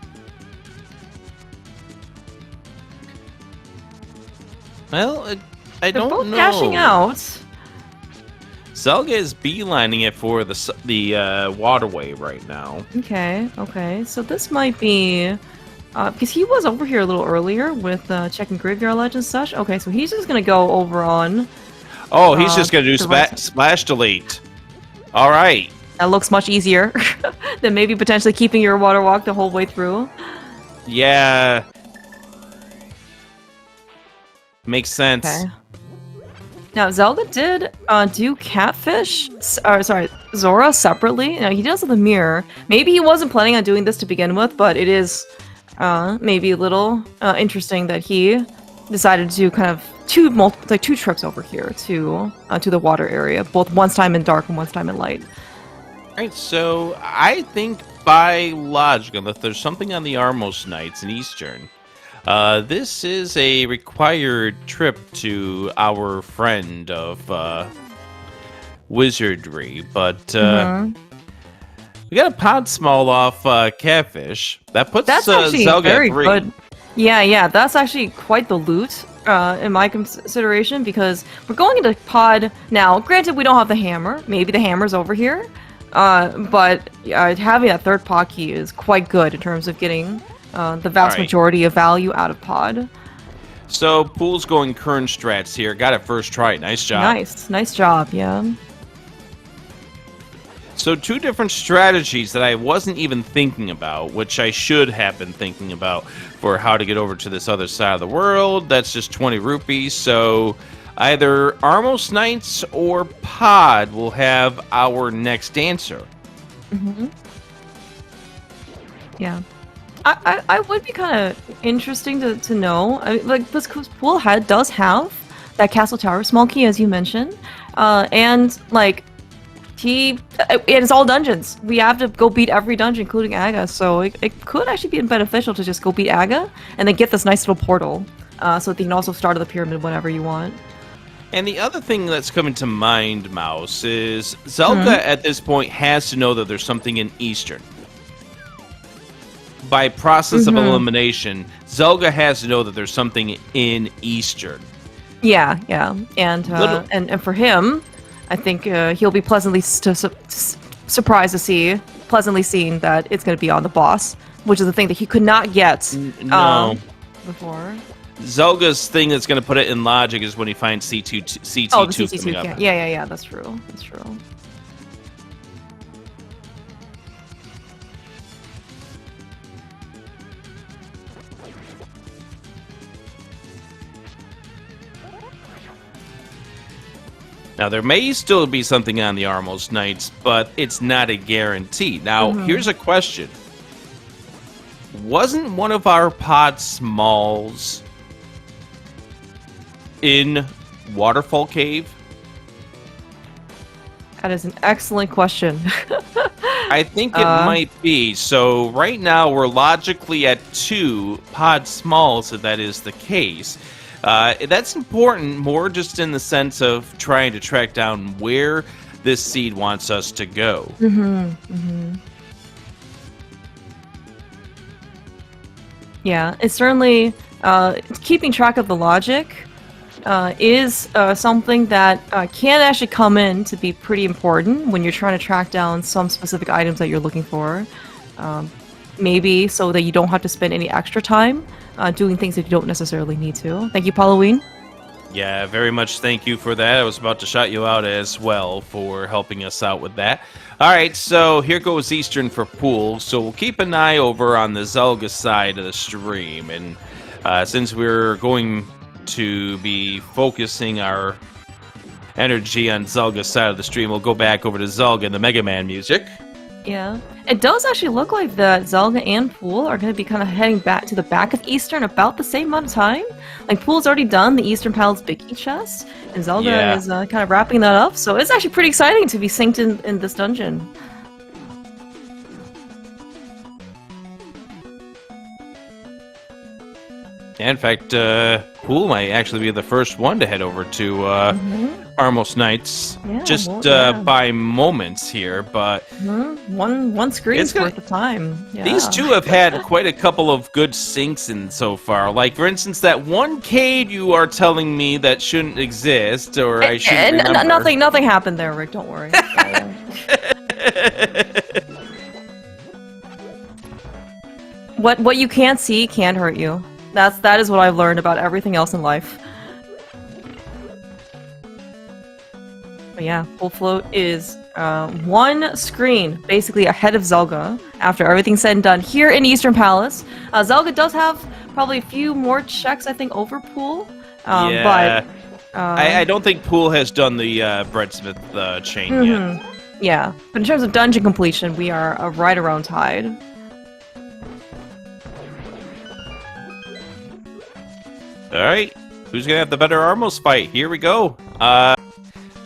Well, I They're don't both know. dashing out. Zelga is beelining it for the waterway right now. Okay. So this might be... because he was over here a little earlier with checking Graveyard Ledge and such. Okay, so he's just going to go over on... Oh, he's just going to do right splash delete. All right. That looks much easier than maybe potentially keeping your water walk the whole way through. Yeah. Makes sense. Okay. Now, Zelda did do Catfish, Zora separately. Now, he does with a mirror. Maybe he wasn't planning on doing this to begin with, but it is maybe a little interesting that he decided to do kind of two trips over here to the water area, both one time in dark and one time in light. All right, so I think by logic, unless there's something on the Armos Knights in Eastern, this is a required trip to our friend of wizardry, but we got a pod small off Catfish. That puts That's actually Zelga very at 3. good. Yeah, that's actually quite the loot in my consideration, because we're going into pod now. Granted, we don't have the hammer. Maybe the hammer's over here. But having that third pod key is quite good in terms of getting the vast majority of value out of pod. So Pool's going current strats here. Got it first try. Nice job. Nice job. Yeah. So 2 different strategies that I wasn't even thinking about, which I should have been thinking about for how to get over to this other side of the world. That's just 20 rupees. So either Armos Knights or Pod will have our next answer. Yeah. I would be kind of interesting to know. Like, this Pool does have that Castle Tower small key, as you mentioned. And, like, it's all dungeons. We have to go beat every dungeon, including Aga, so it could actually be beneficial to just go beat Aga and then get this nice little portal, so that you can also start at the pyramid whenever you want. And the other thing that's coming to mind, Mouse, is Zelda at this point has to know that there's something in Eastern. By process of elimination, Zelda has to know that there's something in Eastern. Yeah, and for him, I think he'll be pleasantly surprised to see, pleasantly seen that it's going to be on the boss, which is the thing that he could not get before. Zelga's thing that's going to put it in logic is when he finds CT2 coming up. Yeah, that's true. Now, there may still be something on the Armos Knights, but it's not a guarantee. Now, here's a question. Wasn't one of our pod smalls in Waterfall Cave? That is an excellent question. I think it might be. So right now we're logically at 2 pod smalls if that is the case. That's important more just in the sense of trying to track down where this seed wants us to go. Yeah, it's certainly keeping track of the logic is something that can actually come in to be pretty important when you're trying to track down some specific items that you're looking for. Maybe so that you don't have to spend any extra time doing things that you don't necessarily need to. Thank you, Halloween. Yeah, very much thank you for that. I was about to shout you out as well for helping us out with that. All right, so here goes Eastern for Pool. So we'll keep an eye over on the Zelga side of the stream. And since we're going to be focusing our energy on Zelga's side of the stream, we'll go back over to Zelga and the Mega Man music. Yeah. It does actually look like that Zelga and Pool are going to be kind of heading back to the back of Eastern about the same amount of time. Like, Pool's already done the Eastern Palace Big Key chest, and Zelga is kind of wrapping that up, so it's actually pretty exciting to be synced in this dungeon. Yeah, in fact, Pool might actually be the first one to head over to Armos Knights, just by moments here, but one screen's worth of time. Yeah. These two have had quite a couple of good syncs in so far. Like, for instance, that one Cade you are telling me that shouldn't exist, or I shouldn't remember. Nothing happened there, Rick. Don't worry. What you can't see can't hurt you. That is what I've learned about everything else in life. But yeah, Full Float is one screen basically ahead of Zelga after everything's said and done here in Eastern Palace. Zelga does have probably a few more checks, I think, over Pool. But I don't think Pool has done the Breadsmith chain yet. Yeah, but in terms of dungeon completion, we are right around tied. Alright, who's gonna have the better Armos fight? Here we go.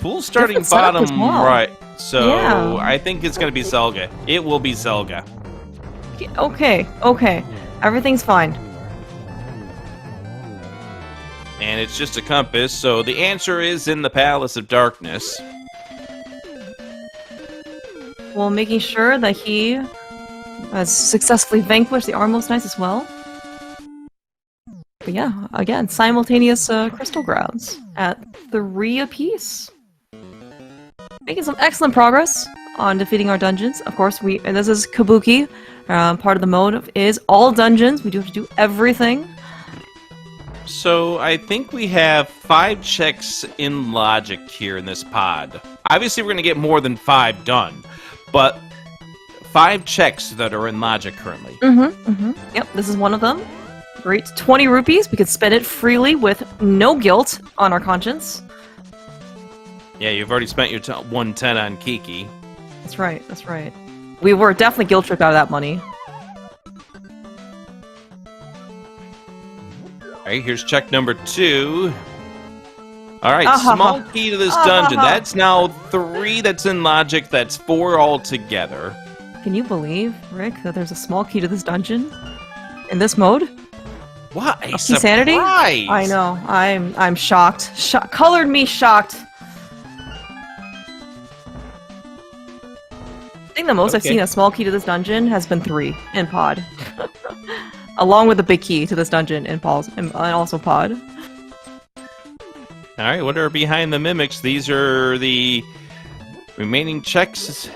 Pool's starting bottom right, so I think it's gonna be Zelga. It will be Zelga. Okay. Everything's fine. And it's just a compass, so the answer is in the Palace of Darkness. Well, making sure that he has successfully vanquished the Armos Knights as well. But yeah, again, simultaneous crystal grounds at 3 apiece. Making some excellent progress on defeating our dungeons. Of course, this is Kabuki. Part of the mode is all dungeons. We do have to do everything. So I think we have 5 checks in logic here in this pod. Obviously, we're going to get more than 5 done, but 5 checks that are in logic currently. Yep, this is one of them. Great. 20 rupees. We could spend it freely with no guilt on our conscience. Yeah, you've already spent your 110 on Kiki. That's right. We were definitely guilt tripped out of that money. Alright, here's check number 2. Alright, small key to this dungeon. That's now 3 that's in logic, that's 4 altogether. Can you believe, Rick, that there's a small key to this dungeon? In this mode? What a Sanity? surprise! I know. I'm shocked. Colored me shocked. I think the most I've seen a small key to this dungeon has been 3 in pod. Along with the big key to this dungeon in Paul's and also pod. Alright, what are behind the mimics? These are the remaining checks.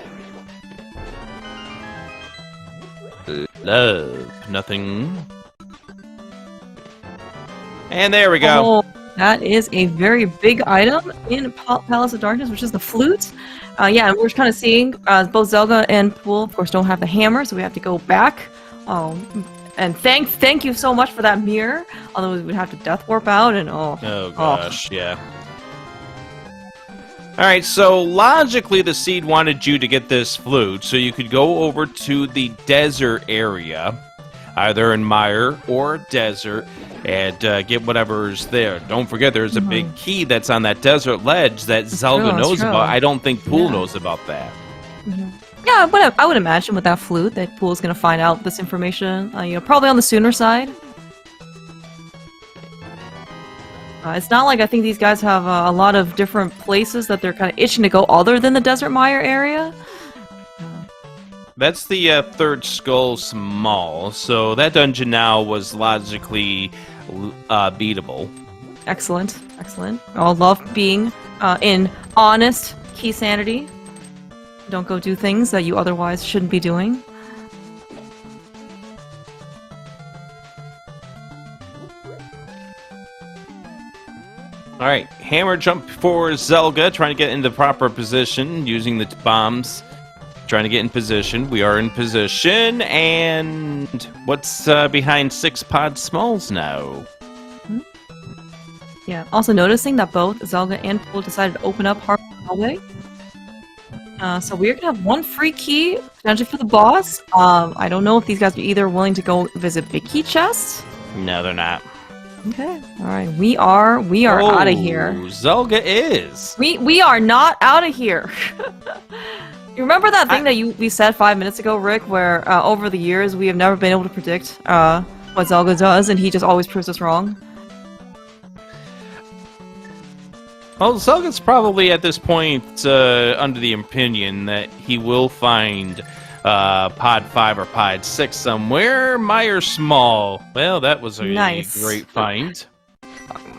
Love. Nothing. And there we go. Oh, that is a very big item in Palace of Darkness, which is the flute. Yeah, and we're kind of seeing both Zelga and Pool, of course, don't have the hammer, so we have to go back. And thank you so much for that mirror. Although we would have to death warp out and oh gosh, yeah. Alright, so logically the seed wanted you to get this flute, so you could go over to the desert area, either in Mire or desert, and get whatever's there. Don't forget there's a big key that's on that desert ledge that Zelga knows about. I don't think Pool knows about that. Yeah, I would imagine with that flute that Pool's gonna find out this information, probably on the sooner side. It's not like I think these guys have a lot of different places that they're kind of itching to go other than the Desert Mire area. That's the third skull small, so that dungeon now was logically beatable. Excellent. I love being in honest key sanity. Don't go do things that you otherwise shouldn't be doing. Alright, hammer jump for Zelga, trying to get into proper position, using the bombs. Trying to get in position. We are in position, and what's behind 6 pod smalls now? Yeah, also noticing that both Zelga and Pool decided to open up Hallway. So we're gonna have one free key, potentially for the boss. I don't know if these guys are either willing to go visit Big Key Chest. No, they're not. Okay. All right. We are out of here. Zelga is. We are not out of here. You remember that thing that we said 5 minutes ago, Rick, where over the years we have never been able to predict what Zelga does, and he just always proves us wrong? Well, Zelga's probably at this point under the opinion that he will find Pod 5 or Pod 6 somewhere. Meyer Small. Well, that was a great find.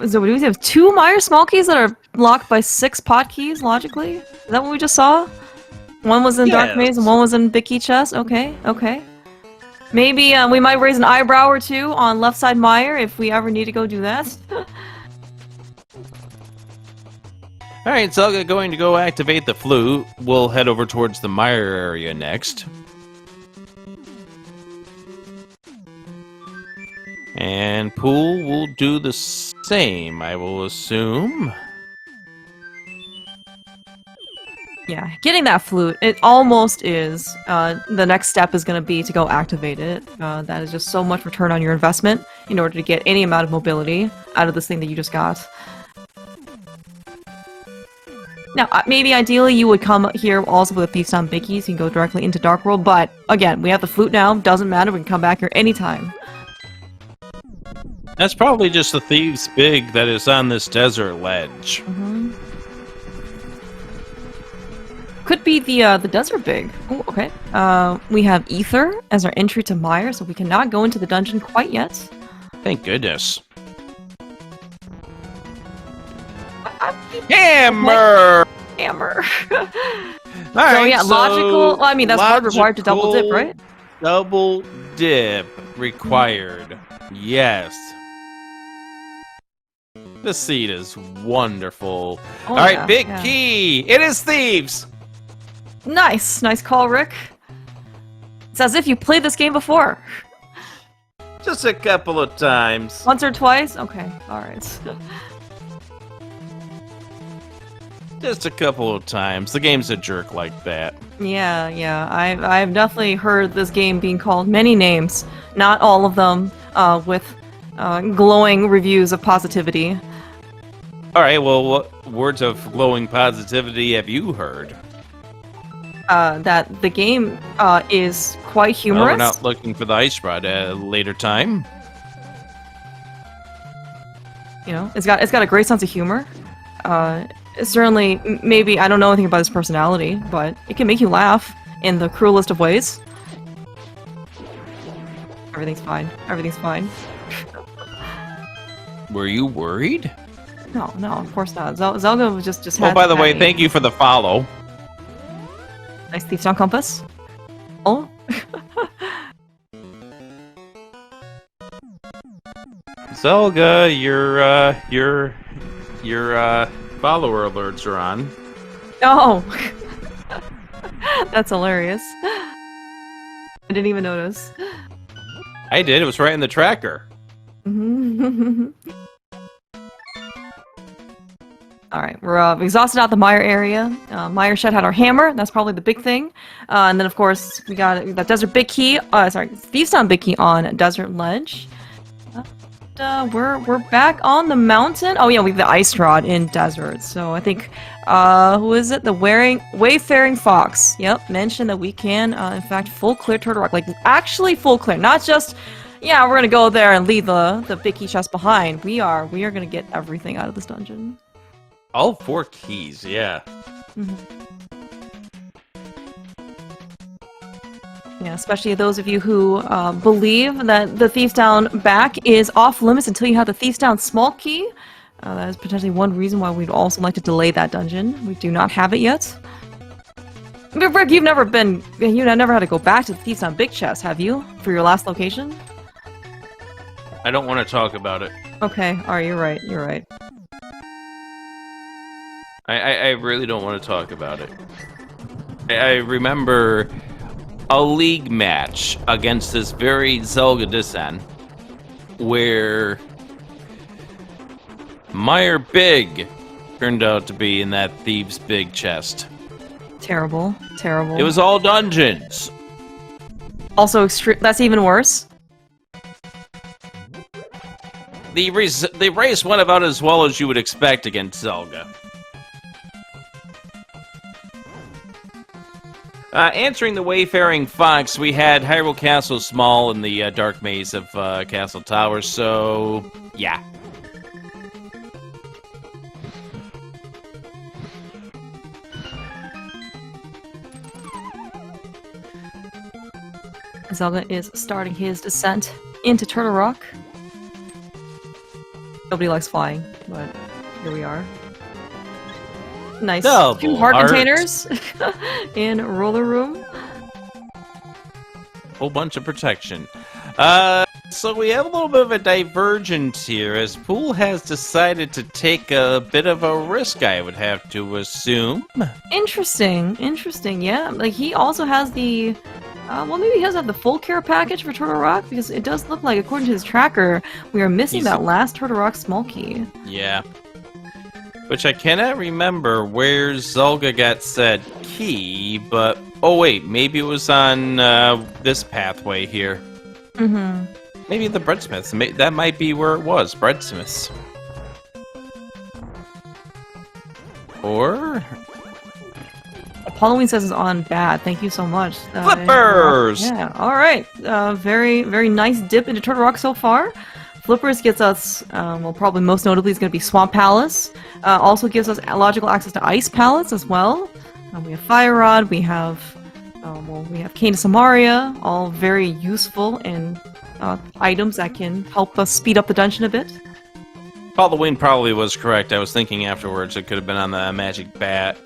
So do we have 2 Meyer Small keys that are blocked by 6 pod keys, logically? Is that what we just saw? One was in Dark Maze and one was in Big Key Chest? Okay, okay. Maybe we might raise an eyebrow or two on left side Meyer if we ever need to go do that. Alright, Zelga going to go activate the flute. We'll head over towards the Meyer area next. And Pool will do the same, I will assume. Yeah, getting that flute, it almost is. The next step is going to be to go activate it. That is just so much return on your investment in order to get any amount of mobility out of this thing that you just got. Now, maybe ideally you would come here also with a Thief's Town Biggie, so you can go directly into Dark World, but again, we have the flute now, doesn't matter, we can come back here anytime. That's probably just the Thieves' Big that is on this desert ledge. Mm-hmm. Could be the Desert Big. Oh, okay. We have Ether as our entry to Meyer, so we cannot go into the dungeon quite yet. Thank goodness. Hammer! Hammer! Alright, so yeah, logical. Well, I mean, that's hard required to double dip, right? Double dip required. Yes. This seed is wonderful. Oh, Alright, yeah, big key! It is thieves! Nice! Nice call, Rick. It's as if you played this game before. Just a couple of times. Once or twice? Okay, alright. Just a couple of times. The game's a jerk like that. Yeah, yeah. I've definitely heard this game being called many names. Not all of them with glowing reviews of positivity. Alright, well, what words of glowing positivity have you heard? That the game is quite humorous. Well, we're not looking for the ice rod at a later time. You know, it's got a great sense of humor. Certainly, maybe, I don't know anything about his personality, but it can make you laugh in the cruelest of ways. Everything's fine. Everything's fine. Were you worried? No, of course not. Zelga was just Oh, by the way, thank you for the follow. Nice Thief's Town compass. Oh. Zelga, your follower alerts are on. Oh! That's hilarious. I didn't even notice. I did, it was right in the tracker. Alright, we're exhausted out the Meyer area. Meyer Shed had our hammer, that's probably the big thing. And then of course, we got that Desert Big Key, Thief's Town Big Key on Desert Ledge. We're back on the mountain. Oh yeah, we have the ice rod in desert. So I think, who is it? The Wayfaring Fox. Yep, mentioned that we can, in fact, full clear Turtle Rock. Like, actually full clear. Not just, yeah, we're gonna go there and leave the big key chest behind. We are gonna get everything out of this dungeon. All 4 keys, yeah. Yeah, especially those of you who believe that the Thief's Town back is off limits until you have the Thief's Town small key. That is potentially one reason why we'd also like to delay that dungeon. We do not have it yet. But Rick, you've never had to go back to the Thief's Town big chest, have you? For your last location? I don't want to talk about it. Okay, alright, you're right. I really don't want to talk about it. I remember a league match against this very zelgadissan where Meyer Big turned out to be in that Thieves' Big chest. Terrible. Terrible. It was all dungeons. Also extreme. That's even worse. The race went about as well as you would expect against Zelga. Answering the Wayfaring Fox, we had Hyrule Castle small in the dark maze of Castle Towers, so yeah. Zelga is starting his descent into Turtle Rock. Nobody likes flying, but here we are. Nice. Double 2 heart heart. containers in Roller Room. Whole bunch of protection. So we have a little bit of a divergence here, as Pool has decided to take a bit of a risk, I would have to assume. Interesting. Interesting. Yeah. Like he also has the. Well, maybe he doesn't have the full care package for Turtle Rock, because it does look like, according to his tracker, we are missing that last Turtle Rock small key. Yeah. Which I cannot remember where Zelga got said key, but... Oh, wait, maybe it was on this pathway here. Mm-hmm. Maybe the Breadsmiths. That might be where it was, Breadsmiths. Or... Halloween says it's on bad. Thank you so much. Flippers! Yeah, alright. Very, very nice dip into Turtle Rock so far. Flippers gets us, well, probably most notably is going to be Swamp Palace. Also gives us logical access to Ice Palace as well. We have Fire Rod, we have Cane of Samaria, all very useful and items that can help us speed up the dungeon a bit. Halloween probably was correct. I was thinking afterwards it could have been on the Magic Bat.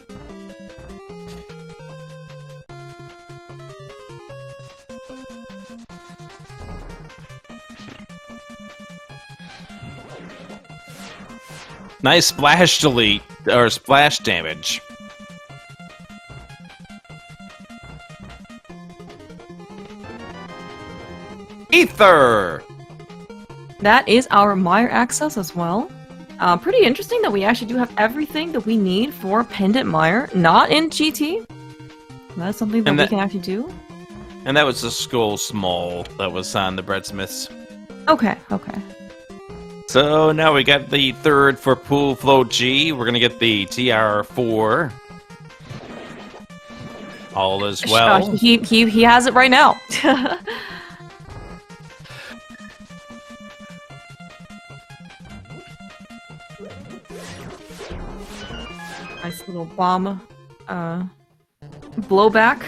Nice splash delete, or splash damage. Ether! That is our Mire access as well. Pretty interesting that we actually do have everything that we need for Pendant Mire, not in GT. That's something that we can actually do. And that was the Skull Small that was on the Breadsmiths. Okay, okay. So now we got the third for Pool Flow G. We're gonna get the TR4. All as well. He has it right now. Nice little bomb blowback.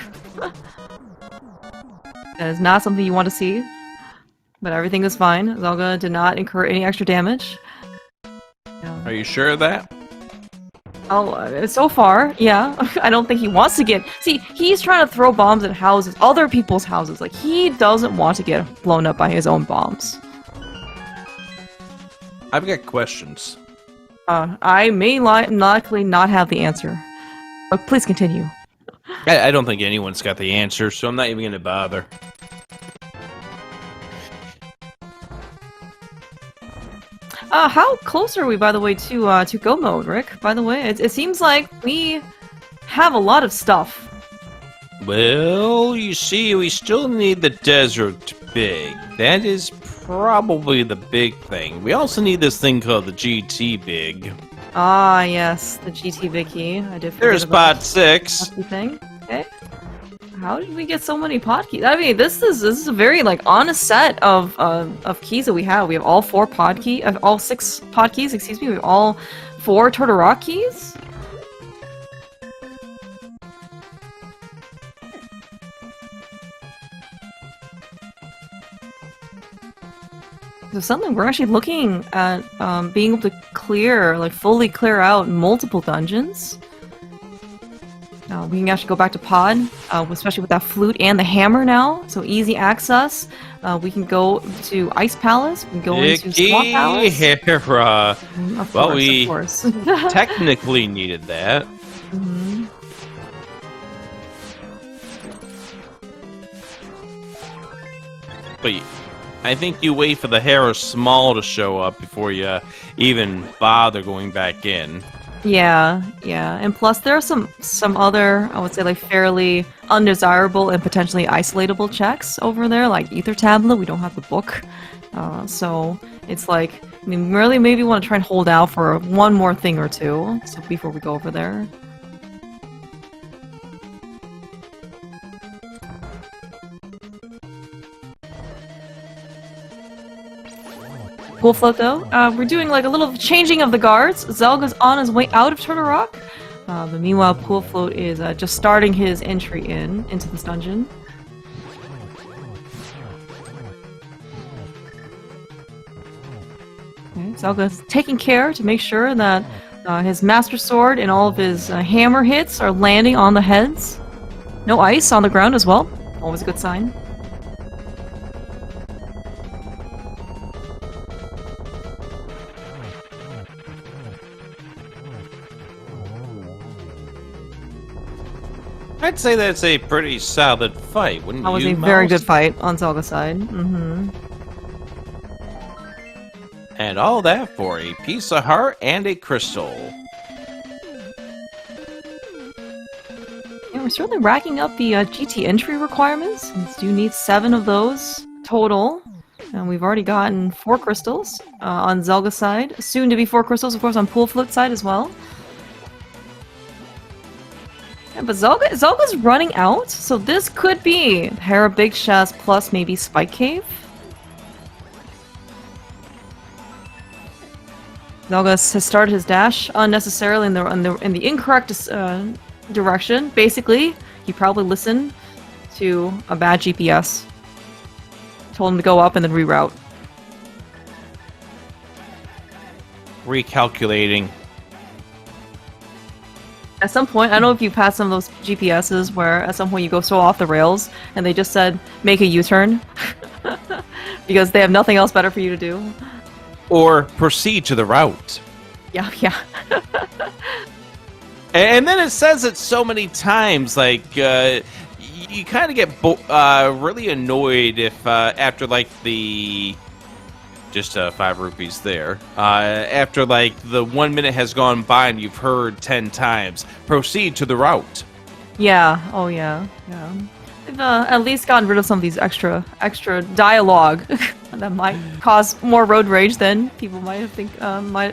That is not something you want to see. But everything is fine. Zelga did not incur any extra damage. Are you sure of that? Oh, so far, yeah. I don't think he wants to get... See, he's trying to throw bombs at houses, other people's houses. Like, he doesn't want to get blown up by his own bombs. I've got questions. I may likely not have the answer. But please continue. I don't think anyone's got the answer, so I'm not even going to bother. How close are we, by the way, to go mode, Rick? By the way, it seems like we have a lot of stuff. Well, you see, we still need the desert big. That is probably the big thing. We also need this thing called the GT big. Ah, yes, the GT big key. I did forget There's about bot 6. the thing. Okay. How did we get so many pod keys? I mean, this is a very like honest set of keys that we have. We have all 4 pod key, all 6 pod keys. Excuse me. We have all 4 Turtle Rock keys. So suddenly we're actually looking at being able to clear, like fully clear out multiple dungeons. We can actually go back to Pod, especially with that flute and the hammer now. So easy access. We can go to Ice Palace. We can go into Swamp Palace. Of Well, course, we of course. technically needed that. Mm-hmm. But I think you wait for the Hera Small to show up before you even bother going back in. Yeah, yeah, and plus there are some other, I would say, like fairly undesirable and potentially isolatable checks over there, like Ether Tablet. We don't have the book, so it's like, I mean, really maybe want to try and hold out for one more thing or two, so before we go over there. Pool float though, we're doing like a little changing of the guards. Zelga's on his way out of Turtle Rock, but meanwhile Pool Float is just starting his entry into this dungeon. Okay, Zelga's taking care to make sure that his Master Sword and all of his hammer hits are landing on the heads. No ice on the ground as well, always a good sign. I'd say that's a pretty solid fight, wouldn't you? That was a very good fight on Zelga's side. Mm-hmm. And all that for a piece of heart and a crystal. Yeah, we're certainly racking up the GT entry requirements. We do need 7 of those total. And we've already gotten 4 crystals on Zelga's side. Soon to be 4 crystals, of course, on Pool Float's side as well. Yeah, but Zelga's running out, so this could be Hera Big Chest plus maybe Spike Cave. Zelga has started his dash unnecessarily in the incorrect direction. Basically, he probably listened to a bad GPS. Told him to go up and then reroute. Recalculating. At some point, I don't know if you've had some of those GPSs where at some point you go so off the rails and they just said, make a U-turn. Because they have nothing else better for you to do. Or proceed to the route. Yeah, yeah. And then it says it so many times, like, you kind of get really annoyed if after, like, the... Just 5 rupees there. After, like, the 1 minute has gone by and you've heard 10 times, proceed to the route. Yeah, oh yeah, yeah. They've at least gotten rid of some of these extra dialogue that might cause more road rage than people might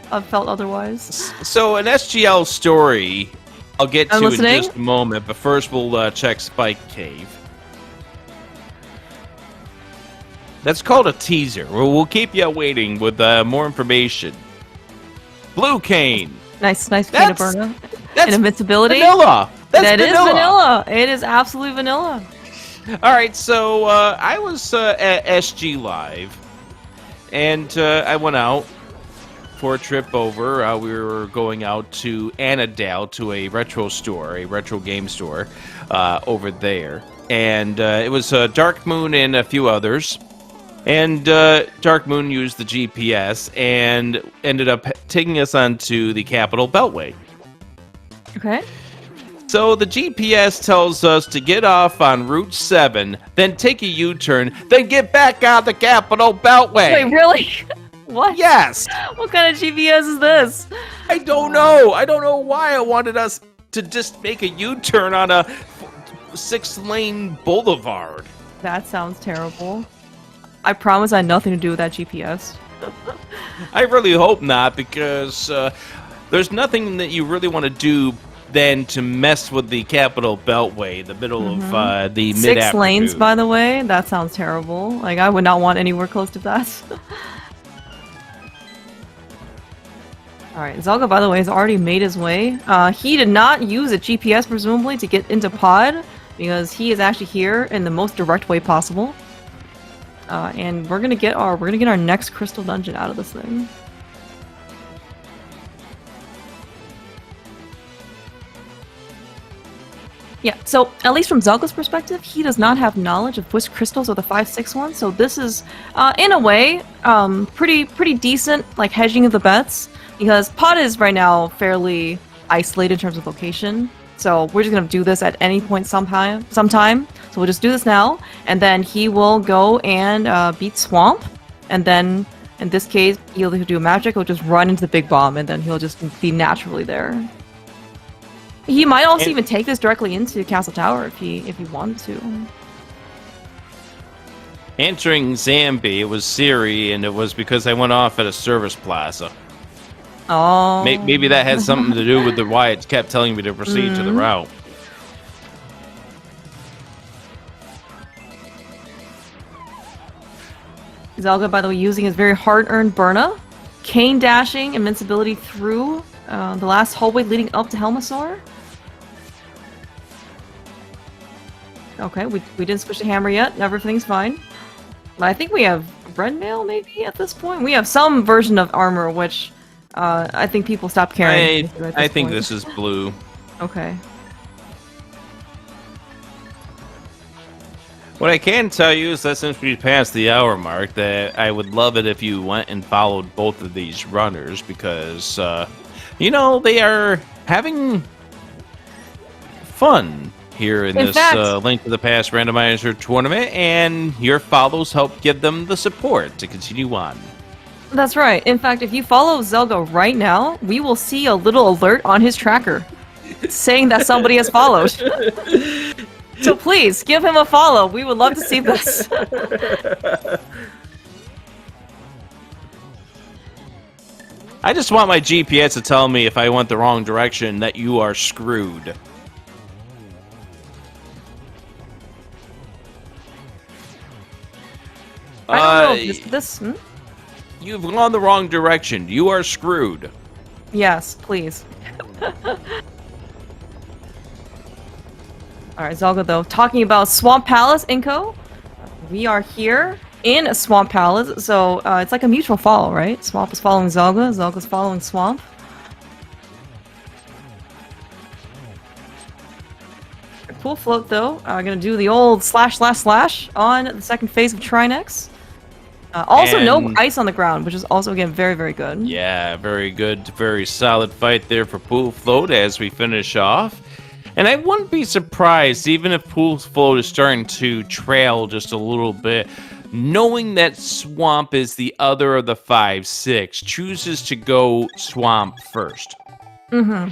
have felt otherwise. So an SGL story I'll get to listening? in just a moment, but first we'll check Spike Cave. That's called a teaser. We'll keep you waiting with more information. Blue Cane. Nice peanut butter. And invincibility. Vanilla. That is vanilla. It is absolutely vanilla. All right, so I was at SG Live, and I went out for a trip over. We were going out to Annandale to a retro game store over there. And it was Dark Moon and a few others. And Dark Moon used the GPS and ended up taking us onto the Capital Beltway. Okay. So the GPS tells us to get off on Route 7, then take a U-turn, then get back on the Capital Beltway. Wait, really? What? Yes. What kind of GPS is this? I don't know. I don't know why it wanted us to just make a U-turn on a 6-lane boulevard. That sounds terrible. I promise I had nothing to do with that GPS. I really hope not, because there's nothing that you really want to do than to mess with the Capital Beltway, the middle of the mid-afternoon. 6 lanes, by the way? That sounds terrible. Like, I would not want anywhere close to that. Alright, Zelga, by the way, has already made his way. He did not use a GPS, presumably, to get into Pod, because he is actually here in the most direct way possible. And we're gonna get our next crystal dungeon out of this thing. Yeah, so at least from Zelga's perspective, he does not have knowledge of which crystals are the 5-6 ones, so this is, in a way, pretty decent, like, hedging of the bets, because Pod is right now fairly isolated in terms of location, so we're just gonna do this at any point sometime. So we'll just do this now, and then he will go and beat Swamp, and then In this case, he'll do magic, he'll just run into the big bomb, and then he'll just be naturally there. He might also even take this directly into Castle Tower if he wanted to. Entering Zambi, it was Siri, and it was because I went off at a service plaza. Oh. Maybe that has something to do with why it kept telling me to proceed to the route. Zelga, by the way, using his very hard-earned Burna. Cane dashing, invincibility through the last hallway leading up to Helmasaur. Okay, we didn't switch the hammer yet. Everything's fine. But I think we have red mail, maybe, at this point. We have some version of armor, which I think people stopped carrying. I think this is blue. Okay. What I can tell you is that since we passed the hour mark, that I would love it if you went and followed both of these runners, because, you know, they are having fun here in this Link to the Past randomizer tournament, and your follows help give them the support to continue on. That's right. In fact, if you follow Zelga right now, we will see a little alert on his tracker saying that somebody has followed. So please, give him a follow. We would love to see this. I just want my GPS to tell me if I went the wrong direction, that you are screwed. I don't know. You've gone the wrong direction. You are screwed. Yes, please. Alright, Zelga, though. Talking about Swamp Palace, Inko. We are here in a Swamp Palace, so it's like a mutual follow, right? Swamp is following Zelga, Zelga's following Swamp. Cool float, though. Gonna do the old slash on the second phase of Trinex. Also, no ice on the ground, which is also, again, very, very good. Yeah, very good. Very solid fight there for Pool Float as we finish off. And I wouldn't be surprised, even if Pool Float is starting to trail just a little bit, knowing that Swamp is the other of the 5-6, chooses to go Swamp first. Mm-hmm.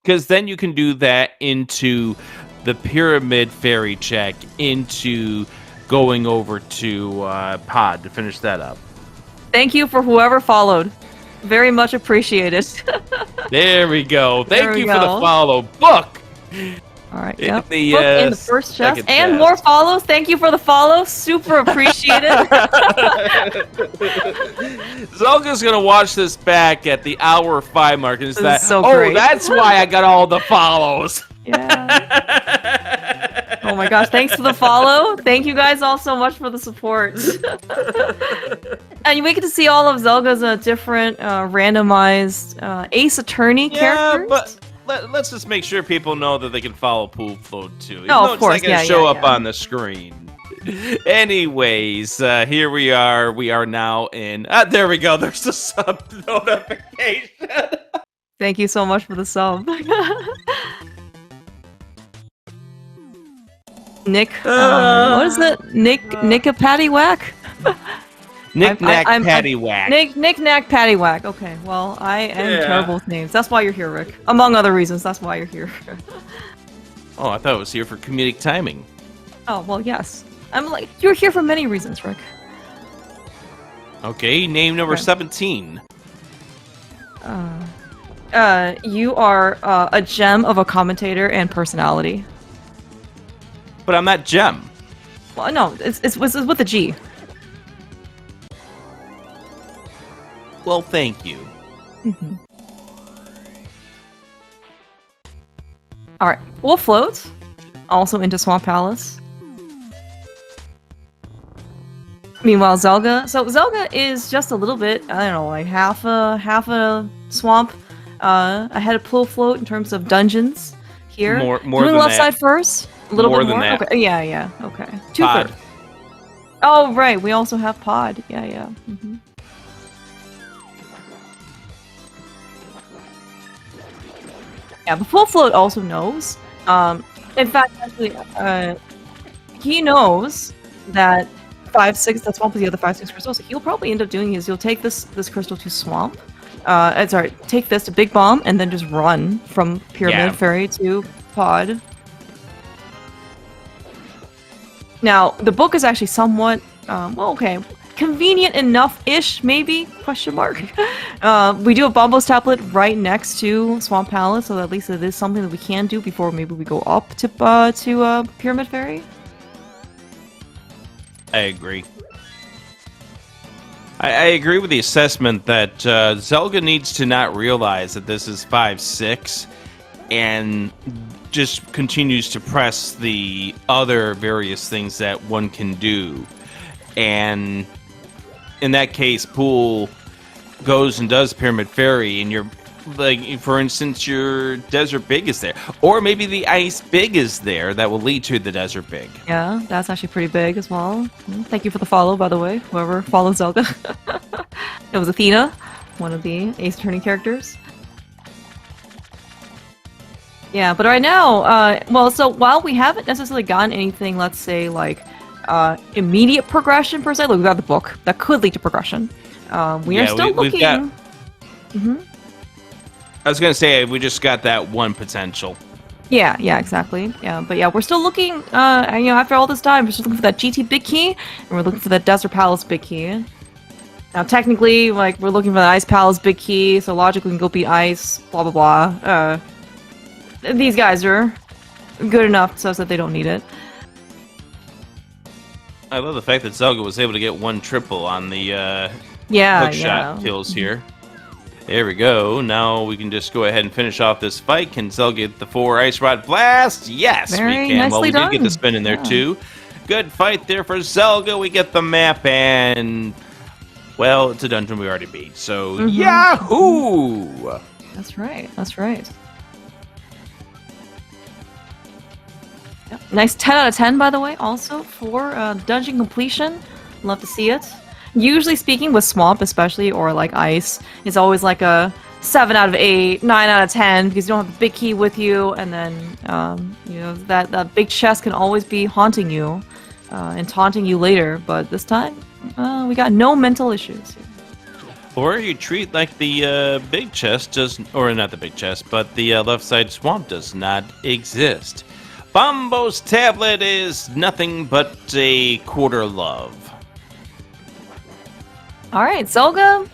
Because then you can do that into the Pyramid Fairy check, into going over to Pod to finish that up. Thank you for whoever followed. Very much appreciated. There we go. Thank you for the follow. Book! Alright, yep. Book in the first chest. And more follows. Thank you for the follow. Super appreciated. Zelga's going to watch this back at the hour 5 mark. And is that, so great. That's why I got all the follows. Yeah. Oh my gosh, thanks for the follow. Thank you guys all so much for the support. And we get to see all of Zelga's different randomized Ace Attorney characters. But let's just make sure people know that they can follow Pool Float too. Oh, of course. It's not going to show up on the screen. Anyways, here we are. We are now in... there we go. There's the sub notification. Thank you so much for the sub. Nick, what is it? Nick-a-patty-whack? Knick-knack, paddywhack. Knick-knack, paddywhack. Okay, well, I am terrible with names. That's why you're here, Rick. Among other reasons, that's why you're here. Oh, I thought it was here for comedic timing. Oh, well, yes. You're here for many reasons, Rick. Okay, name number 17. You are a gem of a commentator and personality. But I'm not Gem. Well, no, it's with a G. Well, thank you. Mm-hmm. Alright, we'll float. Also into Swamp Palace. Meanwhile, Zelga. So Zelga is just a little bit, I don't know, like half a swamp ahead of Pool Float in terms of dungeons here. More doing than left that. side first. A little bit more. Than that. Okay. Yeah. Okay. Pod. 2/3. Oh right, we also have Pod. Yeah. Mm-hmm. Yeah, but Pool Float also knows. In fact, actually, he knows that 5-6, that swamp with the other 5-6 crystals. So he'll probably end up doing is he'll take this crystal to swamp. Sorry, take this to Big Bomb and then just run from Pyramid Fairy to Pod. Now, the book is actually somewhat, well, okay, convenient enough-ish, maybe, question mark. We do have Bombo's tablet right next to Swamp Palace, so at least it is something that we can do before maybe we go up to Pyramid Fairy. I agree. I agree with the assessment that Zelga needs to not realize that this is 5-6 and just continues to press the other various things that one can do. And in that case, Pool goes and does Pyramid Fairy, and you're like, for instance, your Desert Big is there. Or maybe the Ice Big is there that will lead to the Desert Big. Yeah, that's actually pretty big as well. Thank you for the follow, by the way, whoever follows Zelga. It was Athena, one of the Ace Attorney characters. Yeah, but right now, well, so while we haven't necessarily gotten anything, let's say, like, immediate progression per se, like we've got the book that could lead to progression. We are still looking. I was gonna say we just got that one potential. Yeah, exactly. Yeah, but yeah, we're still looking. You know, after all this time, we're still looking for that GT big key, and we're looking for that Desert Palace big key. Now, technically, like we're looking for the Ice Palace big key, so logically we can go beat Ice. Blah blah blah. These guys are good enough so that they don't need it. I love the fact that Zelga was able to get one triple on the hookshot kills here. There we go. Now we can just go ahead and finish off this fight. Can Zelga get the 4 Ice Rod Blast? Yes, Very we can. nicely Well, we done. did get the spin in there too. Good fight there for Zelga. We get the map and, well, it's a dungeon we already beat. So, yahoo! That's right. That's right. Yep. Nice 10 out of 10, by the way, also for dungeon completion. Love to see it. Usually speaking, with Swamp especially, or like Ice, it's always like a 7 out of 8, 9 out of 10, because you don't have the big key with you, and then, you know, that big chest can always be haunting you, and taunting you later, but this time, we got no mental issues. Or you treat like the big chest does, or not the big chest, but the left side swamp does not exist. Bombo's tablet is nothing but a quarter love. All right, Zelga,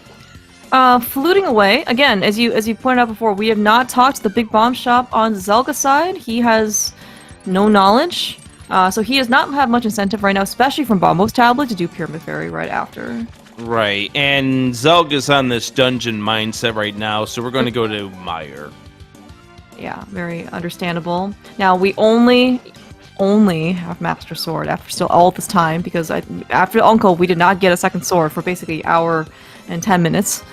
fluting away again. As you pointed out before, we have not talked to the Big Bomb Shop on Zelga's side. He has no knowledge, so he does not have much incentive right now, especially from Bombo's tablet, to do Pyramid Fairy right after. Right, and Zelga's on this dungeon mindset right now, so we're going to go to Meyer. Yeah, very understandable. Now we only have Master Sword after still all this time, because after Uncle we did not get a second sword for basically an hour and 10 minutes.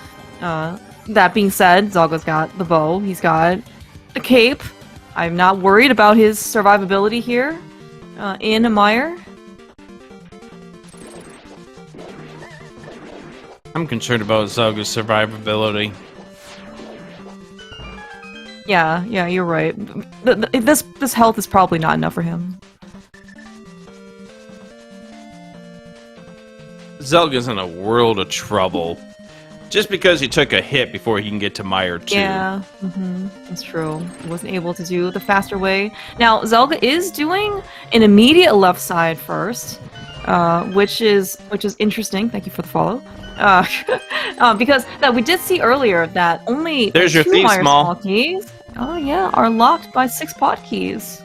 That being said, Zelga's got the bow, he's got a cape. I'm not worried about his survivability here in a mire. I'm concerned about Zelga's survivability. Yeah, you're right. This health is probably not enough for him. Zelga's in a world of trouble. Just because he took a hit before he can get to Meyer 2. Yeah, that's true. He wasn't able to do the faster way. Now, Zelga is doing an immediate left side first, which is interesting. Thank you for the follow. Because we did see earlier that only there's your 2 thief, Meyer Small. small keys, are locked by 6 pot keys.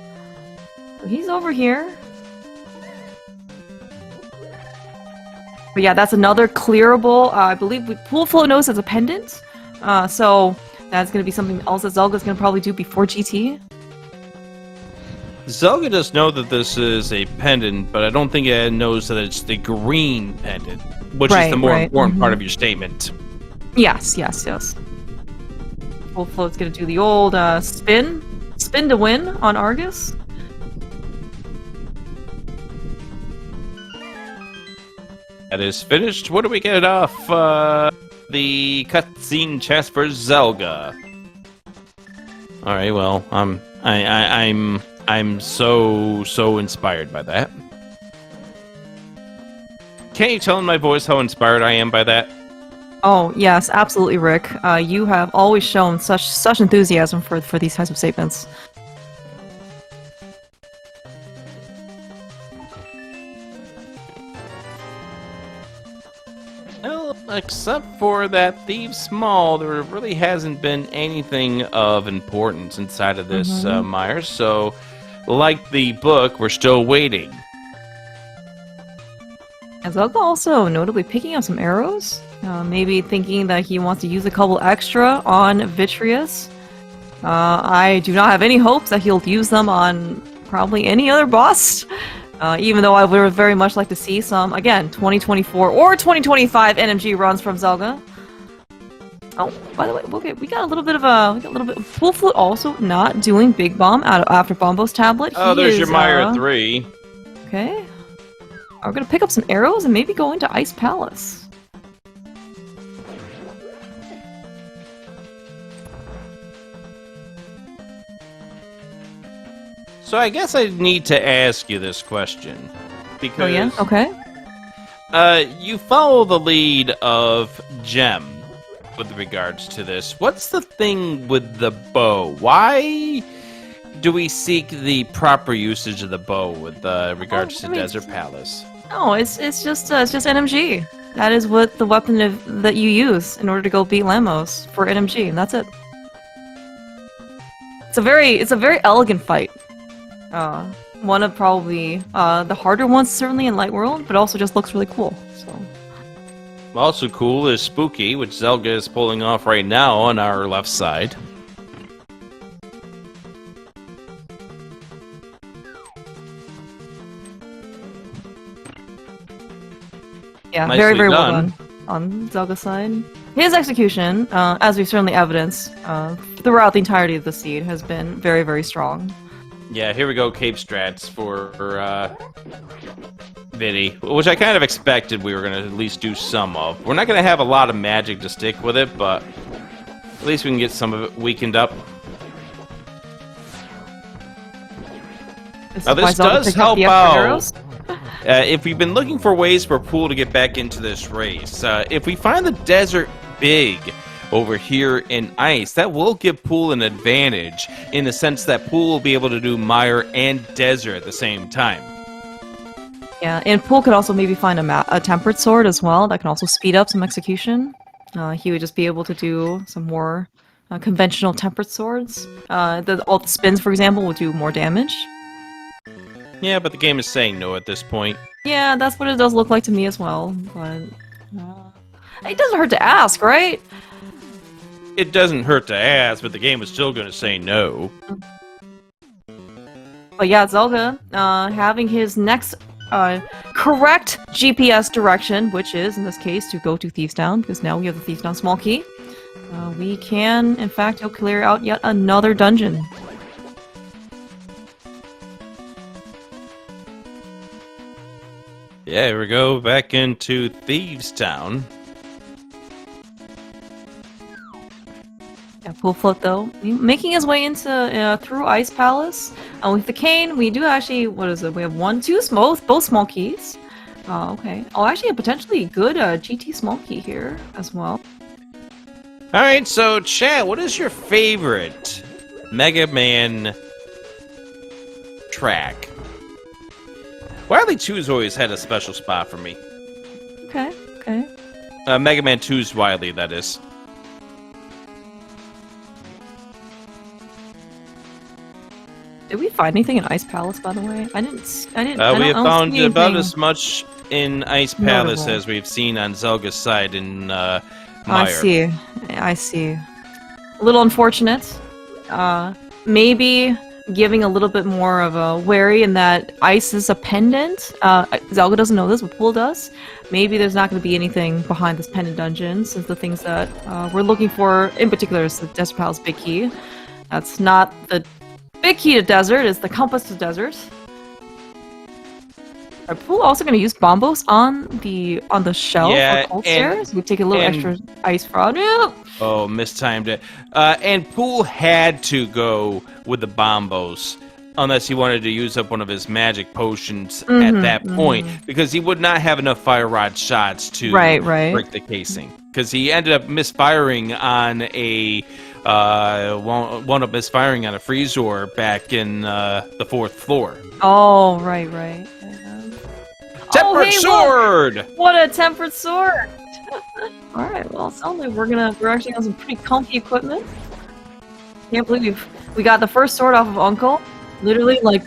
So he's over here. But yeah, that's another clearable. I believe Pool Float knows as a pendant, so that's going to be something else that Zelga's going to probably do before GT. Zelga does know that this is a pendant, but I don't think it knows that it's the green pendant, which is the more important part of your statement. Yes. Pool Float's going to do the old spin to win on Argus. That is finished. What do we get off the cutscene chest for Zelga? All right. Well, I'm so inspired by that. can't you tell in my voice how inspired I am by that? Oh yes, absolutely, Rick. You have always shown such enthusiasm for these types of statements. Well, except for that Thieves Mall, there really hasn't been anything of importance inside of this, Myers. So, like the book, we're still waiting. Is Zelda also notably picking up some arrows? Maybe thinking that he wants to use a couple extra on Vitreous. I do not have any hopes that he'll use them on probably any other boss. Even though I would very much like to see some, again, 2024 or 2025 NMG runs from Zelda. Oh, by the way, okay, we got a little bit of Full Flute also not doing Big Bomb after Bombo's tablet. Oh, there's your Meyer 3. Okay. We're gonna pick up some arrows and maybe go into Ice Palace. So I guess I need to ask you this question. Because Oh yeah? Okay. You follow the lead of Gem with regards to this. What's the thing with the bow? Why do we seek the proper usage of the bow with regards to Desert Palace? No, it's just NMG. That is what the weapon that you use in order to go beat Lamos for NMG, and that's it. It's a very elegant fight. One of probably the harder ones, certainly in Light World, but also just looks really cool. So. Also cool is Spooky, which Zelga is pulling off right now on our left side. Yeah, Nicely very well done. done on Zelga's side. His execution, as we've certainly evidenced throughout the entirety of the seed, has been very, very strong. Yeah, here we go, Cape Strats for Vinny, which I kind of expected we were going to at least do some of. We're not going to have a lot of magic to stick with it, but at least we can get some of it weakened up. Now this does help out. If we've been looking for ways for Pool to get back into this race, if we find the desert big over here in ice, that will give Pool an advantage in the sense that Pool will be able to do Mire and Desert at the same time. Yeah, and Pool could also maybe find a Tempered Sword as well that can also speed up some execution. He would just be able to do some more conventional Tempered Swords. All the spins, for example, will do more damage. Yeah, but the game is saying no at this point. Yeah, that's what it does look like to me as well, but it doesn't hurt to ask, right? It doesn't hurt to ask, but the game is still going to say no. But yeah, Zelda, having his next correct GPS direction, which is, in this case, to go to Thieves Town, because now we have the Thieves Town small key, we can, in fact, clear out yet another dungeon. Yeah, here we go, back into Thieves Town. Yeah, Pool Float though, making his way into through Ice Palace. With the cane, we do actually, what is it? We have both small keys. Okay. Oh, actually, a potentially good GT small key here as well. All right, so chat, what is your favorite Mega Man track? Wily 2's always had a special spot for me. Okay. Okay. Mega Man 2's Wily, that is. Did we find anything in Ice Palace, by the way? I didn't. We have found see about anything as much in Ice Palace notable as we've seen on Zelga's side in Mire. I see. A little unfortunate. Maybe giving a little bit more of a wary in that ice is a pendant. Zelga doesn't know this, but Pool does. Maybe there's not going to be anything behind this pendant dungeon, since the things that we're looking for, in particular, is the Desert Palace big key. That's not the big key to desert, it's the compass to desert. Are Pool also going to use bombos on the shelf or cold stairs? We take a little extra ice fraud. Yeah. Oh, mistimed it. And Pool had to go with the bombos Unless he wanted to use up one of his magic potions at that point, because he would not have enough fire rod shots to Right. break the casing. Because he ended up misfiring on a wound up misfiring on a freezer back in the 4th floor. Oh, right. Tempered sword! Look! What a tempered sword! All right, well, it sounds like we're actually on some pretty comfy equipment. Can't believe we got the first sword off of Uncle, literally like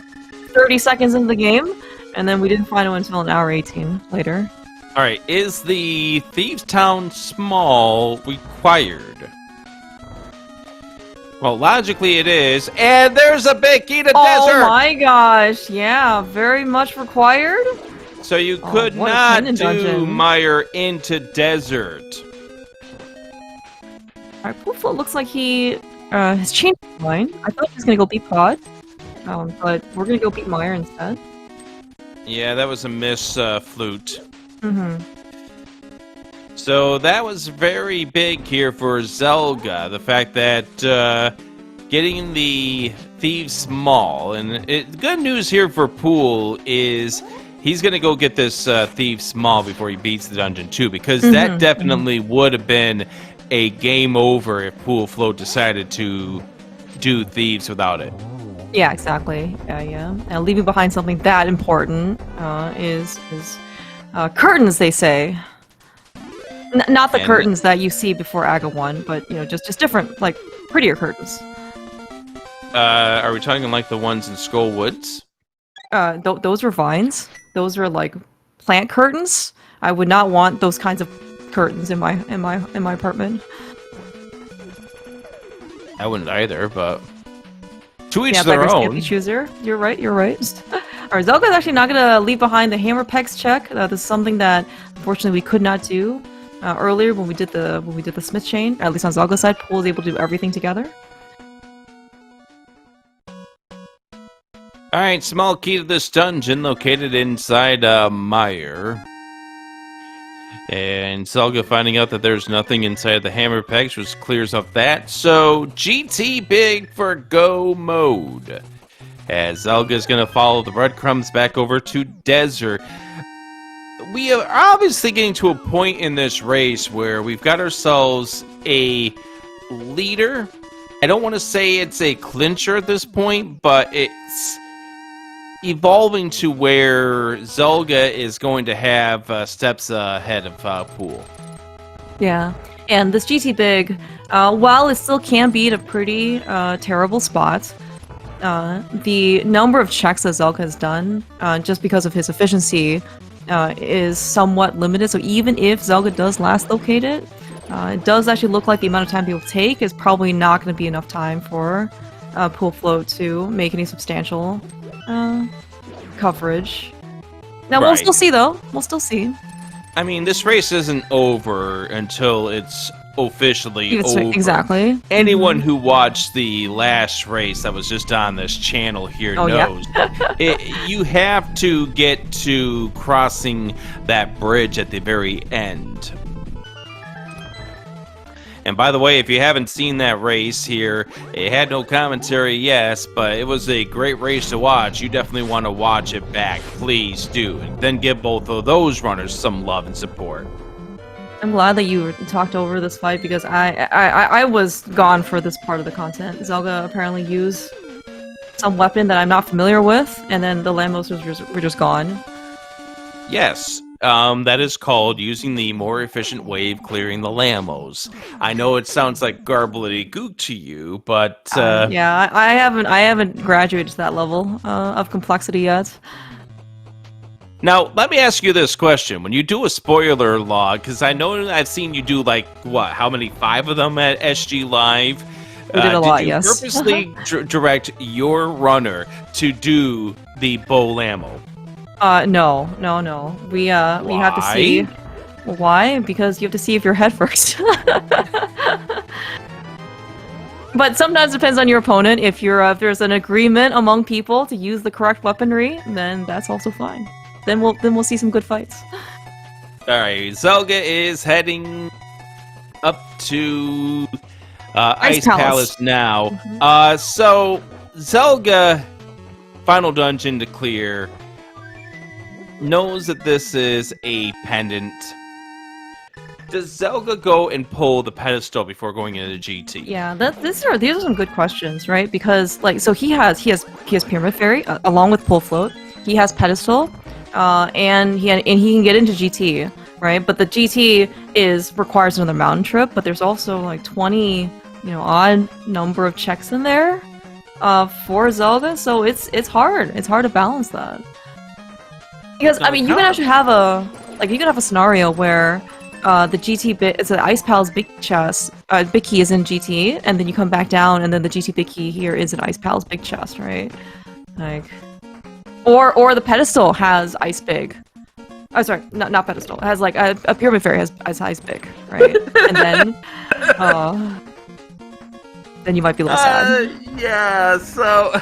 30 seconds into the game, and then we didn't find one until an hour 18 later. All right, is the Thieves' Town small required? Well, logically it is, and there's a big key to desert! Oh my gosh, yeah, very much required. So you could not do dungeon. Mire into desert. Alright, Pooflo looks like he has changed his mind. I thought he was gonna go beat Pod, but we're gonna go beat Mire instead. Yeah, that was a miss, Flute. Mm-hmm. So that was very big here for Zelga. The fact that getting the Thieves small, and good news here for Pool is he's going to go get this Thieves small before he beats the dungeon too, because that definitely would have been a game over if Pool Float decided to do Thieves without it. Yeah, exactly. Yeah. And leaving behind something that important is curtains, they say. Not the curtains that you see before Aga 1, but just different, like prettier curtains. Are we talking like the ones in Skull Woods? Those were vines. Those are like plant curtains. I would not want those kinds of curtains in my apartment. I wouldn't either, but to each their own. Chooser. You're right. Alright, Zelga's actually not gonna leave behind the hammer pegs check. This is something that unfortunately we could not do earlier when we did the smith chain. At least on Zelga's side, Pool was able to do everything together. Alright, small key to this dungeon located inside Mire. And Zelga finding out that there's nothing inside the hammer pegs, which clears up that. So, GT big for go mode. As Zelga's going to follow the breadcrumbs back over to desert. We are obviously getting to a point in this race where we've got ourselves a leader. I don't want to say it's a clincher at this point, but it's evolving to where Zelga is going to have steps ahead of Pool. Yeah, and this GT Big, while it still can be at a pretty terrible spot, the number of checks that Zelga has done, just because of his efficiency, is somewhat limited. So even if Zelga does last locate it, it does actually look like the amount of time he will take is probably not going to be enough time for Pool Float to make any substantial coverage. Now, We'll still see, though. We'll still see. I mean, this race isn't over until it's officially over. Exactly. Anyone who watched the last race that was just on this channel here knows. Yeah. You have to get to crossing that bridge at the very end. And by the way, if you haven't seen that race here, it had no commentary, yes, but it was a great race to watch. You definitely want to watch it back. Please do. And then give both of those runners some love and support. I'm glad that you talked over this fight because I was gone for this part of the content. Zelga apparently used some weapon that I'm not familiar with, and then the Lambos were just gone. Yes. That is called using the more efficient way of clearing the Lambos. I know it sounds like garbly-gook to you, but yeah, I haven't graduated to that level of complexity yet. Now, let me ask you this question: when you do a spoiler log, because I know I've seen you do like how many 5 of them at SG Live? We did a lot, did you yes. purposely direct your runner to do the bow Lambo? No. We have to see. Why? Because you have to see if you're head first. But sometimes it depends on your opponent. If there's an agreement among people to use the correct weaponry, then that's also fine. Then we'll see some good fights. All right, Zelga is heading up to Ice Palace now. So Zelga final dungeon to clear. Knows that this is a pendant. Does Zelga go and pull the pedestal before going into GT? Yeah, these are some good questions, right? Because like, so he has Pyramid Fairy along with Pull Float. He has pedestal, and he can get into GT, right? But the GT requires another mountain trip. But there's also like 20, odd number of checks in there, for Zelga. So it's hard. It's hard to balance that. Because I mean, you can actually have a scenario where the GT bit, it's an Ice Pal's big chest, big key is in GT, and then you come back down, and then the GT big key here is an Ice Pal's big chest, right? Like, or the pedestal has Ice Big. Oh, sorry, not pedestal. It has like a Pyramid Fairy has Ice Big, right? And then you might be less sad. Yeah, so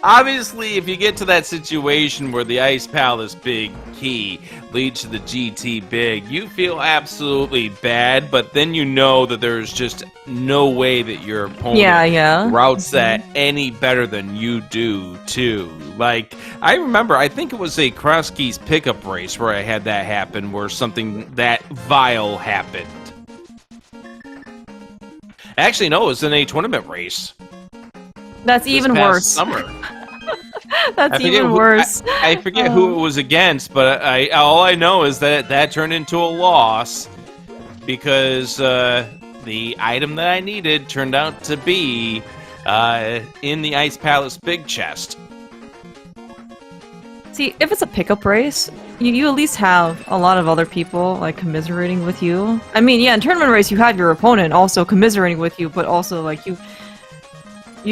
obviously if you get to that situation where the Ice Palace big key leads to the GT big, you feel absolutely bad, but then you know that there's just no way that your opponent routes that any better than you do too. Like, I remember, I think it was a Cross Keys pickup race where I had that happen, where something that vile happened. Actually, no, it was in a tournament race. That's even worse. Summer. That's even worse. I forget who it was against, but all I know is that turned into a loss because the item that I needed turned out to be in the Ice Palace big chest. See, if it's a pickup race, you at least have a lot of other people like commiserating with you. I mean, yeah, in tournament race you have your opponent also commiserating with you, but also like you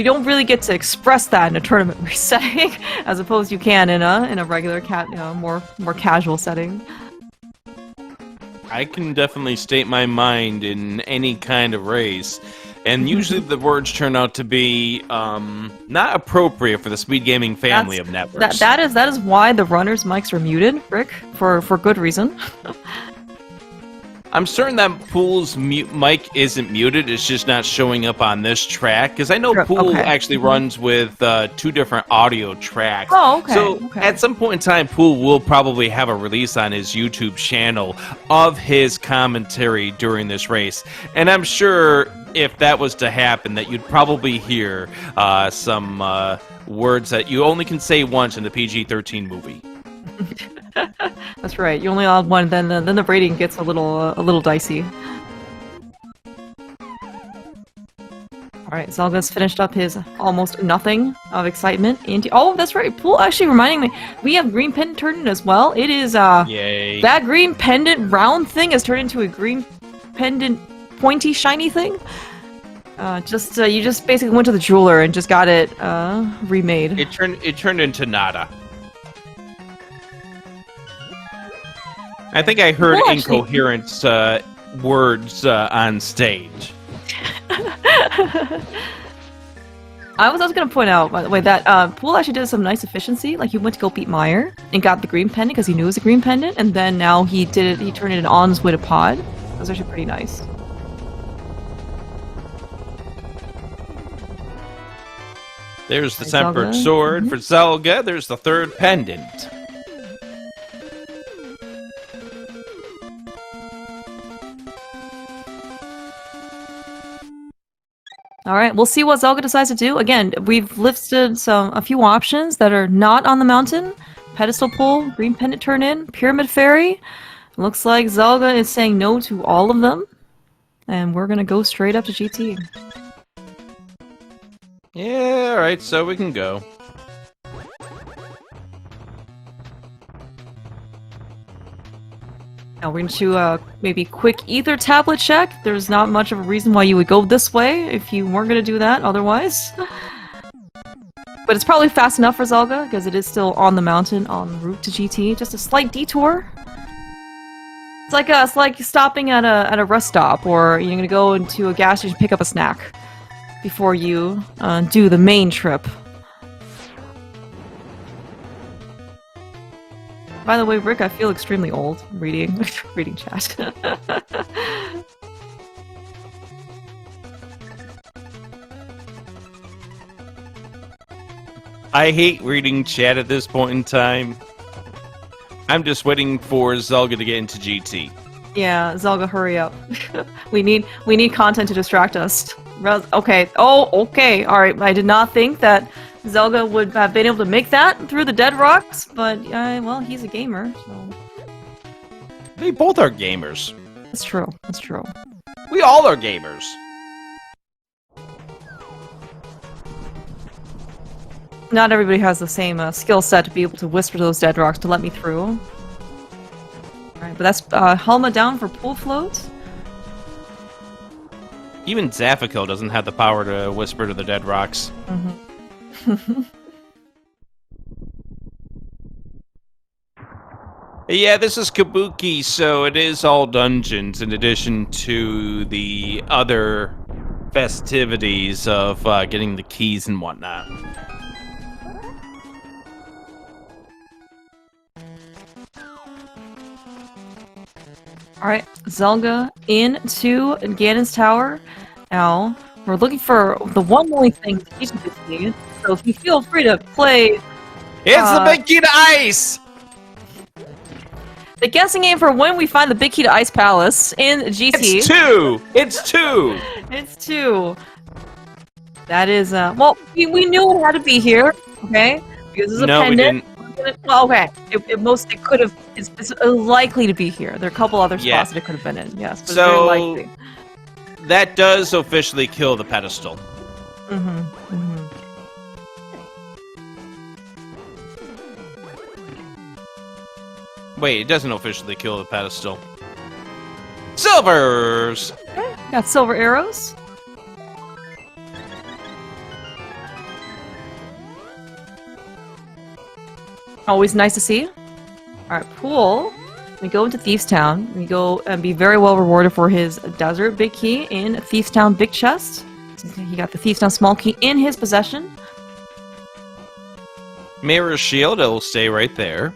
don't really get to express that in a tournament race setting, as opposed you can in a regular more casual setting. I can definitely state my mind in any kind of race, and usually the words turn out to be not appropriate for the SpeedGaming family of networks. That is why the runners' mics are muted, Rick, for good reason. I'm certain that Pool's mic isn't muted, it's just not showing up on this track, because I know Pool actually runs with 2 different audio tracks. Oh, okay. So at some point in time, Pool will probably have a release on his YouTube channel of his commentary during this race. And I'm sure if that was to happen, that you'd probably hear some words that you only can say once in the PG-13 movie. That's right. You only allowed one, then the rating gets a little dicey. All right, Zelga's finished up his almost nothing of excitement. Oh, that's right. Pool actually reminding me, we have green pendant tournament as well. It is yay. That green pendant round thing has turned into a green pendant pointy shiny thing. You just basically went to the jeweler and just got it remade. It turned into nada. I think I heard incoherent words on stage. I was going to point out, by the way, that Pool actually did some nice efficiency. Like, he went to go beat Meyer and got the green pendant because he knew it was a green pendant, and then now he turned it on his way to Pod. That was actually pretty nice. There's the tempered sword for Zelga. There's the 3rd pendant. All right, we'll see what Zelga decides to do. Again, we've listed a few options that are not on the mountain. Pedestal pull, green pendant turn in, pyramid fairy. Looks like Zelga is saying no to all of them. And we're gonna go straight up to GT. Yeah, alright, so we can go. Now we're going to maybe quick ether tablet check. There's not much of a reason why you would go this way if you weren't going to do that otherwise. But it's probably fast enough for Zelga, because it is still on the mountain en route to GT. Just a slight detour. It's like stopping at a rest stop, or you're going to go into a gas station, pick up a snack before you do the main trip. By the way, Rick, I feel extremely old reading chat. I hate reading chat at this point in time. I'm just waiting for Zelga to get into GT. Yeah, Zelga, hurry up. we need content to distract us. Okay. Oh, okay. All right. I did not think that Zelga would have been able to make that through the dead rocks, but well, he's a gamer, so They both are gamers. that's true. That's true. We all are gamers. Not everybody has the same skill set to be able to whisper those dead rocks to let me through. Alright, but that's Helma down for pool float. Even Zafiko doesn't have the power to whisper to the dead rocks. Yeah, this is Kabuki, so it is all dungeons in addition to the other festivities of getting the keys and whatnot. Alright, Zelga into Ganon's tower. Now, we're looking for the one only thing to teach this game, so if you feel free to play It's the big key to ice! the guessing game for when we find the big key to Ice Palace in GT. It's 2! It's 2! It's 2. That is, well, we knew it had to be here, okay? Because it's a pendant. Well, okay. It could have. It's likely to be here. There are a couple other spots that it could have been in. Yes, but it's very likely. That does officially kill the pedestal. Wait, it doesn't officially kill the pedestal. Silvers! Okay, got silver arrows. Always nice to see. Alright, Pool. We go into Thieves Town. We go and be very well rewarded for his desert big key in Thieves Town big chest. He got the Thieves Town small key in his possession. Mirror shield, it'll stay right there.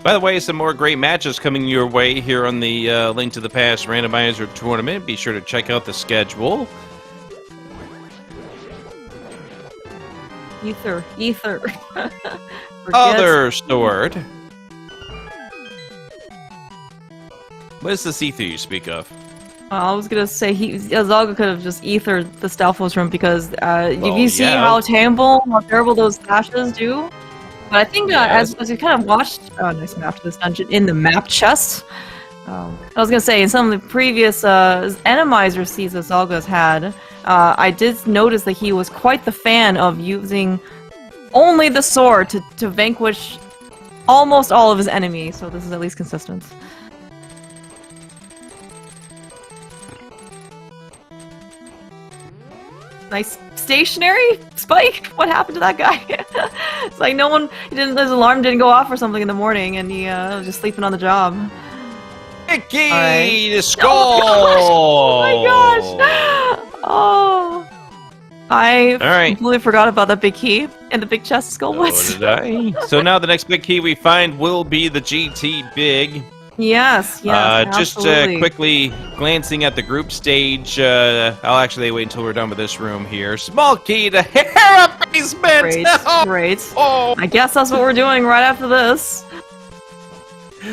By the way, some more great matches coming your way here on the Link to the Past Randomizer Tournament. Be sure to check out the schedule. Ether. Other sword. What is this ether you speak of? I was gonna say Zelga could have just ethered the Stalfos room because if you see how terrible those dashes do. But I think as you kind of watched, nice map to this dungeon in the map chest. I was gonna say in some of the previous Enemizer seeds that Zelga's had, I did notice that he was quite the fan of using only the sword to vanquish almost all of his enemies. So this is at least consistent. Nice stationary spike. What happened to that guy? It's like his alarm didn't go off or something in the morning, and he was just sleeping on the job. Icky the skull. Oh my gosh! Oh, I completely forgot about that big key and the big chest skull. So did I. So now the next big key we find will be the GT Big. Yes. Just quickly glancing at the group stage, I'll actually wait until we're done with this room here. Small key to Hera basement! Great. Oh. I guess that's what we're doing right after this.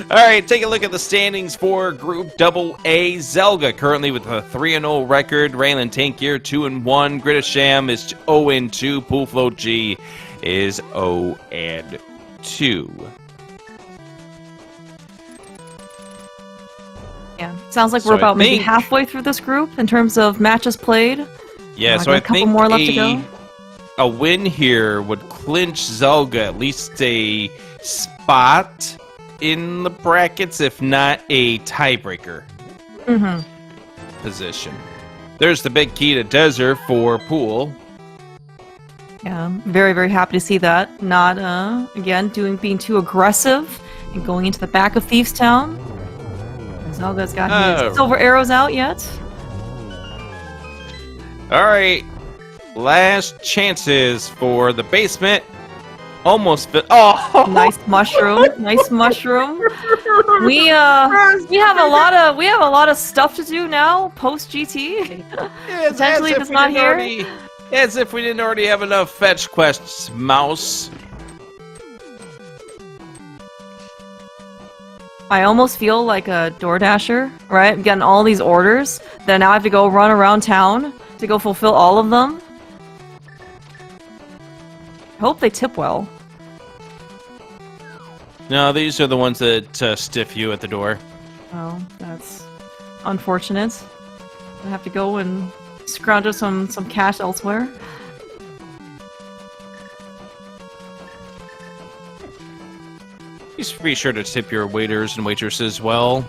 Alright, take a look at the standings for Group Double A. Zelga currently with a 3-0 record. Raylan Tankier 2-1. Gritisham is 0-2. Poolflow G is 0-2. Yeah, sounds like we're about maybe halfway through this group in terms of matches played. Yeah, so I think a couple more left to go. A win here would clinch Zelga at least a spot in the brackets, if not a tiebreaker position. There's the big key to Desert for Pool. Yeah, very, very happy to see that. Not, again, being too aggressive and going into the back of Thieves Town. Zelga's got his silver arrows out yet. Alright. Last chances for the basement. Almost fit. Oh, Nice mushroom. Nice mushroom. We have a lot of stuff to do now post GT. Potentially if it's not here. As if we didn't already have enough fetch quests, mouse. I almost feel like a DoorDasher, right? I'm getting all these orders. Then now I have to go run around town to go fulfill all of them. I hope they tip well. No, these are the ones that stiff you at the door. Oh, that's unfortunate. I have to go and scrounge up some cash elsewhere. Please be sure to tip your waiters and waitresses well.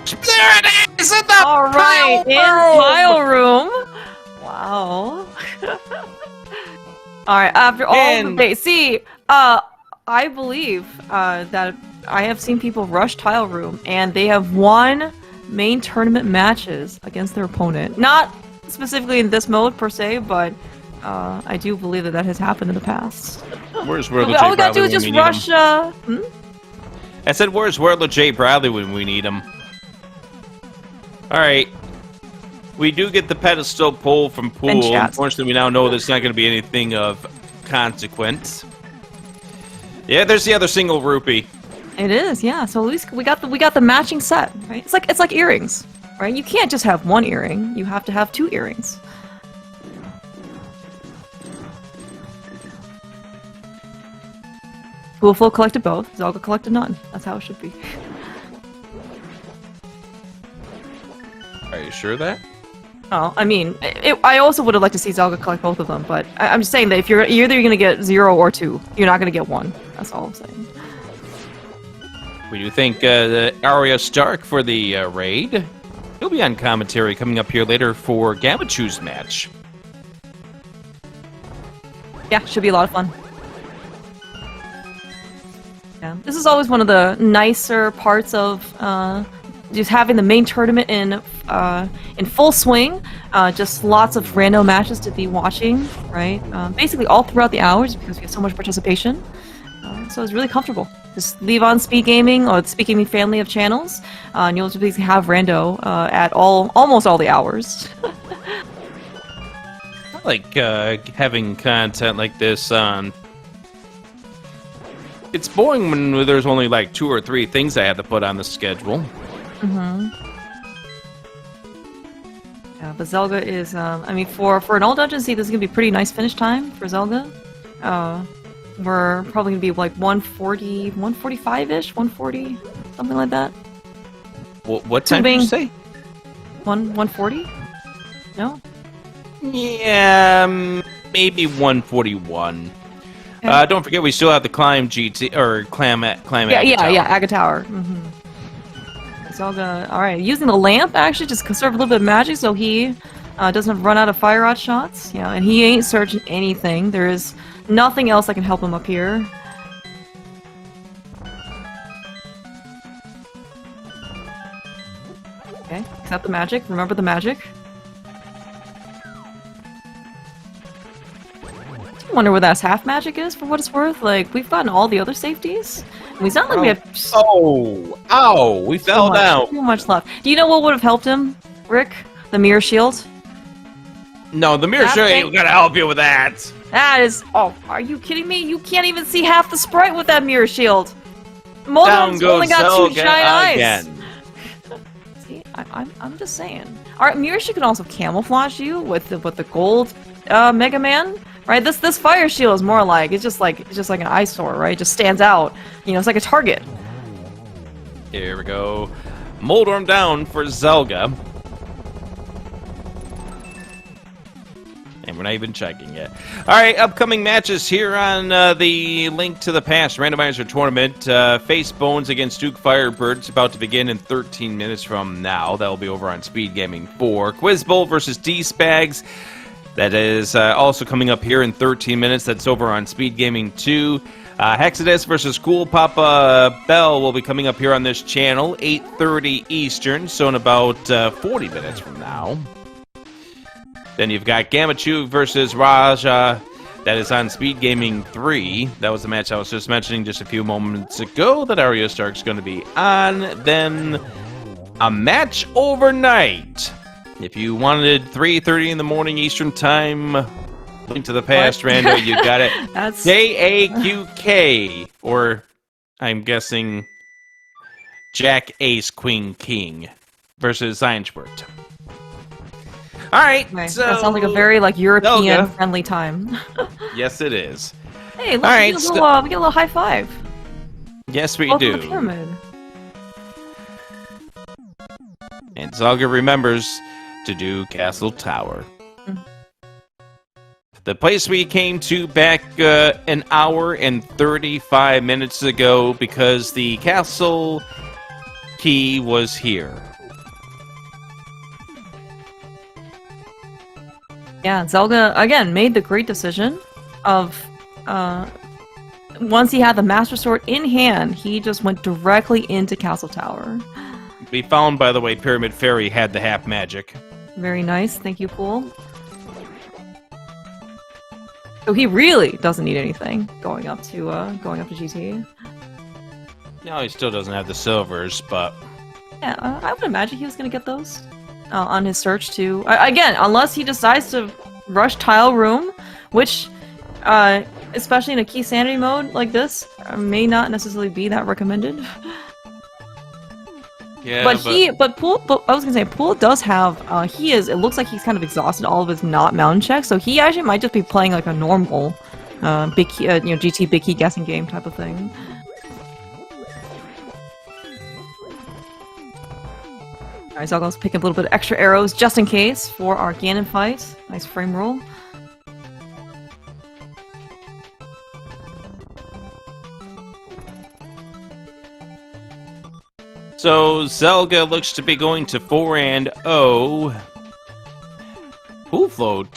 There it is! In the All right, in tile room. Wow. All right, after all the day, see, I believe that I have seen people rush tile room, and they have won main tournament matches against their opponent. Not specifically in this mode per se, but I do believe that has happened in the past. Where's Wordle J. All we gotta do Bradley is when just we need rush. him? I said, where's Wordle J. Bradley when we need him? Alright. We do get the pedestal pull from Pool. Unfortunately, we now know there's not going to be anything of consequence. Yeah, there's the other single rupee. It is, yeah. So at least we got the matching set, right? It's like earrings, right? You can't just have one earring. You have to have two earrings. Poolful collected both. Zelda collected none. That's how it should be. Are you sure of that? Oh, I mean, I also would have liked to see Zelda collect both of them, but I'm just saying that if you're either going to get 0 or 2, you're not going to get 1. That's all I'm saying. We do thank Arya Stark for the raid. He'll be on commentary coming up here later for Gamachu's match. Yeah, should be a lot of fun. Yeah, this is always one of the nicer parts of just having the main tournament in full swing. Just lots of random matches to be watching, right? Basically all throughout the hours because we have so much participation. So it's really comfortable. Just leave on SpeedGaming or the SpeedGaming family of channels, and you'll just have rando at almost all the hours. I like having content like this on. It's boring when there's only like 2 or 3 things I have to put on the schedule. Mm-hmm. Yeah, but Zelda is, I mean, for an all dungeon seed, this is gonna be a pretty nice finish time for Zelda. We're probably gonna be like 140, 145-ish, 140, something like that. What time did you say? 140? No? Yeah, maybe 141. Okay. Don't forget, we still have the Climb GT or Clam Yeah, Aga Tower. Mm-hmm. Zelda, alright, using the lamp actually just conserve a little bit of magic so he doesn't run out of fire rod shots. Yeah, and he ain't searching anything. There is nothing else that can help him up here. Okay, accept the magic. Remember the magic. I wonder where that half magic is, for what it's worth. Like, we've gotten all the other safeties. And it's not like we have... Ow! We fell down! Too much left. Do you know what would have helped him, Rick? The mirror shield? No, the mirror shield ain't gonna help you with that! That is... Oh, are you kidding me? You can't even see half the sprite with that mirror shield! Modon's only got 2 giant eyes! See, I'm just saying. Alright, mirror shield can also camouflage you with the gold Mega Man. Right, this fire shield is more like it's just like an eyesore, right? It just stands out. You know, it's like a target. Here we go. Moldorm down for Zelga. And we're not even checking yet. Alright, upcoming matches here on the Link to the Past Randomizer Tournament. Face Bones against Duke Firebird. It's about to begin in 13 minutes from now. That'll be over on Speed Gaming 4. Quiz Bowl versus D-Spags. That is also coming up here in 13 minutes. That's over on Speed Gaming 2. Hexadus versus Cool Papa Bell will be coming up here on this channel, 8:30 Eastern, so in about 40 minutes from now. Then you've got Gamachu versus Raja. That is on SpeedGaming 3. That was the match I was just mentioning just a few moments ago that Arya Stark's going to be on. Then a match overnight. If you wanted 3:30 in the morning Eastern Time, Link to the Past, Rando, you got it. That's JAQK, or I'm guessing Jack Ace Queen King versus Einschwert. All right, okay. so That sounds like a very European friendly time. Yes, it is. Hey, look, All we right, get a little high five. Yes, we Both do. of the pyramid. And Zelga remembers to do Castle Tower. The place we came to back an hour and 35 minutes ago because the castle key was here. Yeah, Zelga, again, made the great decision of, once he had the Master Sword in hand, he just went directly into Castle Tower. We found, by the way, Pyramid Fairy had the half magic. Very nice, thank you, Pool. So he really doesn't need anything going up to GT. No, he still doesn't have the silvers, but... Yeah, I would imagine he was gonna get those on his search too. Again, unless he decides to rush Tile Room, which, especially in a key sanity mode like this, may not necessarily be that recommended. Yeah, but I was gonna say, Pool does have, it looks like he's kind of exhausted all of his not mountain checks, so he actually might just be playing like a normal, big key, GT big key guessing game type of thing. Alright, so I'll go pick up a little bit of extra arrows just in case for our Ganon fight. Nice frame roll. So Zelga looks to be going to 4-0. Pool float.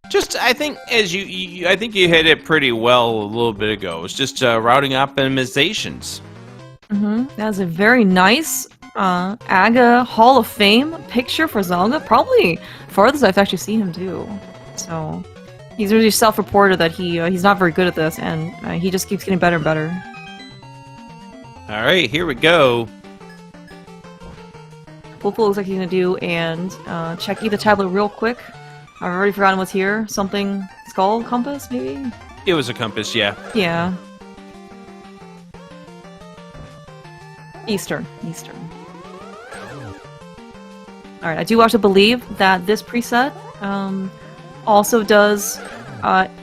Just I think as I think you hit it pretty well a little bit ago. It's just routing optimizations. That's a very nice AGA Hall of Fame picture for Zelga. Probably farthest I've actually seen him do. So he's really self-reported that he's not very good at this, and he just keeps getting better and better. All right, here we go. Pool looks like he's gonna do and check either tablet real quick. I've already forgotten what's here. Something skull compass maybe. It was a compass, yeah. Yeah. Eastern. Alright, I do also believe that this preset also does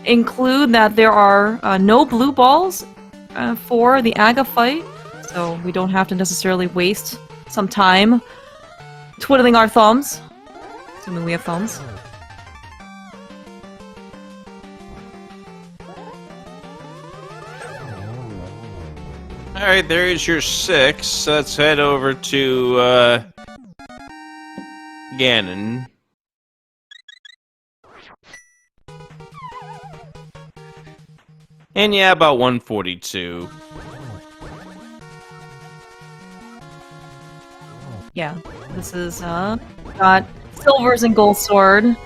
include that there are no blue balls for the AGA fight, so we don't have to necessarily waste some time twiddling our thumbs, assuming we have thumbs. Alright, there is your 6. Let's head over to Ganon. And yeah, about 142. Yeah, this is got silvers and gold sword.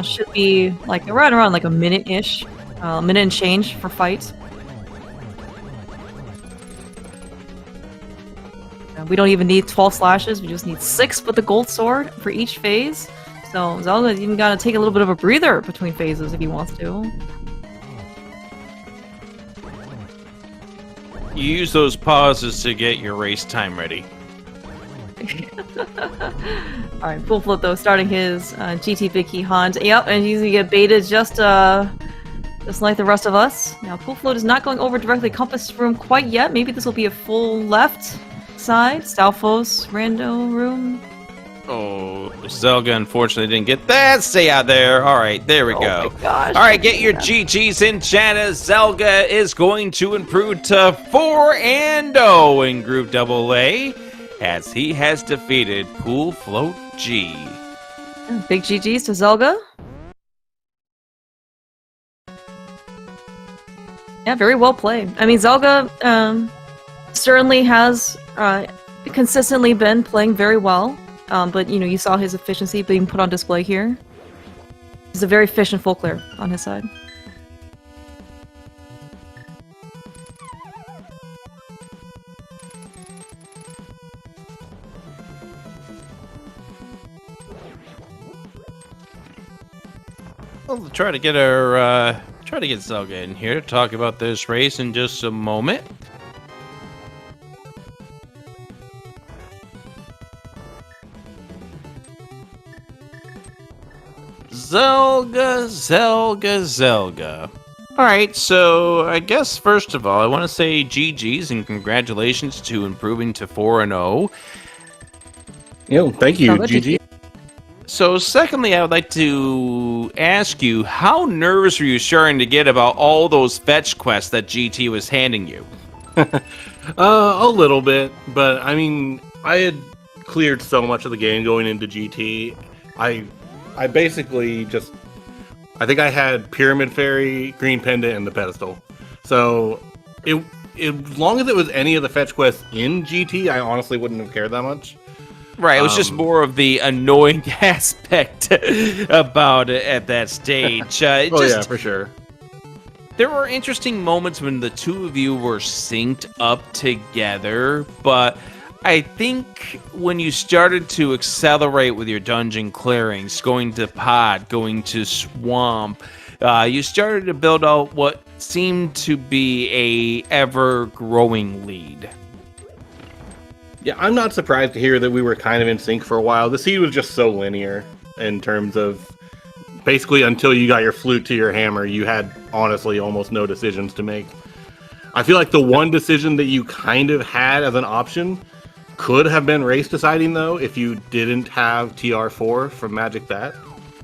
Should be like right around like a minute-ish, minute and change for fight. We don't even need 12 slashes, we just need 6 with the gold sword for each phase. So Zelda's even gotta take a little bit of a breather between phases if he wants to. You use those pauses to get your race time ready. Alright, Pool Float though, starting his GT Big Key hunt. Yep, and he's gonna get baited just like the rest of us. Now, Pool Float is not going over directly Compass Room quite yet. Maybe this will be a full left side. Stalfos Rando Room. Oh, Zelga unfortunately didn't get that. Stay out there. All right, there we go. My gosh. All right, get your GGs in, Jana. Zelga is going to improve to 4-0 in Group AA as he has defeated Pool Float G. Big GGs to Zelga. Yeah, very well played. I mean, Zelga certainly has consistently been playing very well, but you know, you saw his efficiency being put on display here. He's a very efficient full clear on his side. We'll try to get Zelga in here to talk about this race in just a moment. Zelga. All right, so I guess first of all, I want to say GG's and congratulations to improving to 4-0. Yo, thank you, GG. So secondly, I would like to ask you, how nervous were you starting to get about all those fetch quests that GT was handing you? A little bit, but I mean, I had cleared so much of the game going into GT. I basically just, I think I had Pyramid Fairy, Green Pendant, and the Pedestal. So as long as it was any of the fetch quests in GT, I honestly wouldn't have cared that much. Right, it was just more of the annoying aspect about it at that stage. Yeah, for sure. There were interesting moments when the two of you were synced up together, but I think when you started to accelerate with your dungeon clearings, going to pod, going to swamp, you started to build out what seemed to be a ever-growing lead. Yeah, I'm not surprised to hear that we were kind of in sync for a while. The seed was just so linear in terms of basically until you got your flute to your hammer, you had honestly almost no decisions to make. I feel like the one decision that you kind of had as an option could have been race deciding, though, if you didn't have TR4 from Magic That,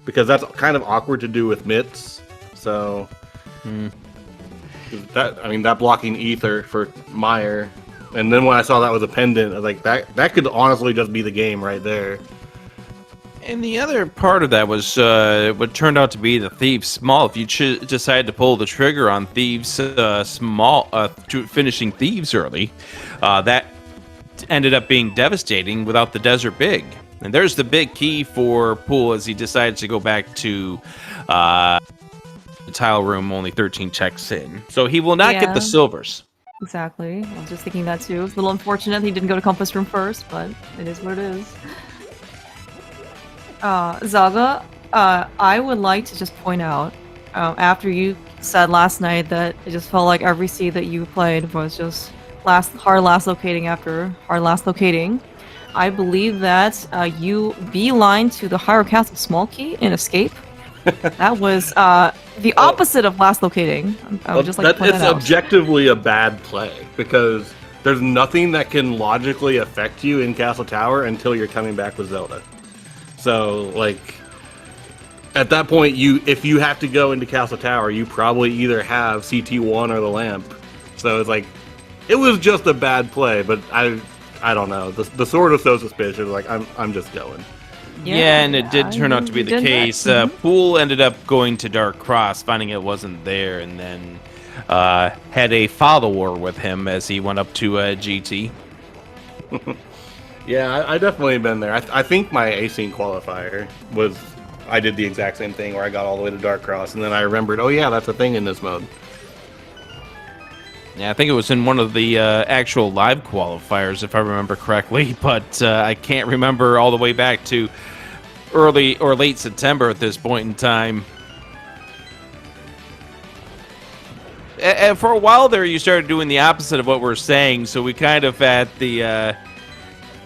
because that's kind of awkward to do with mitts. So that blocking ether for Meyer. And then when I saw that was a pendant, I was like, that could honestly just be the game right there. And the other part of that was what turned out to be the Thieves Small. If you decided to pull the trigger on Thieves Small, finishing Thieves early, that ended up being devastating without the Desert Big. And there's the big key for Poole as he decides to go back to the tile room only 13 checks in. So he will not get the silvers. Exactly. I was just thinking that too. It's a little unfortunate he didn't go to Compass Room first, but it is what it is. Zaga, I would like to just point out, after you said last night that it just felt like every seed that you played was just hard last locating after hard last locating, I believe that you beeline to the Hyrule Castle small key in Escape. That was the opposite of last locating. I would just like to point that out. It's objectively a bad play because there's nothing that can logically affect you in Castle Tower until you're coming back with Zelda. So, like, at that point, if you have to go into Castle Tower, you probably either have CT1 or the lamp. So it's like, it was just a bad play, but I don't know. The sword was so suspicious. Like, I'm just going. Yeah, and it did turn out to be the case. Poole ended up going to Dark Cross, finding it wasn't there, and then had a follower with him as he went up to GT. Yeah, I definitely been there. I think my async qualifier was, I did the exact same thing where I got all the way to Dark Cross, and then I remembered, oh yeah, that's a thing in this mode. Yeah, I think it was in one of the actual live qualifiers, if I remember correctly, but I can't remember all the way back to early or late September at this point in time. And for a while there, you started doing the opposite of what we're saying, so we kind of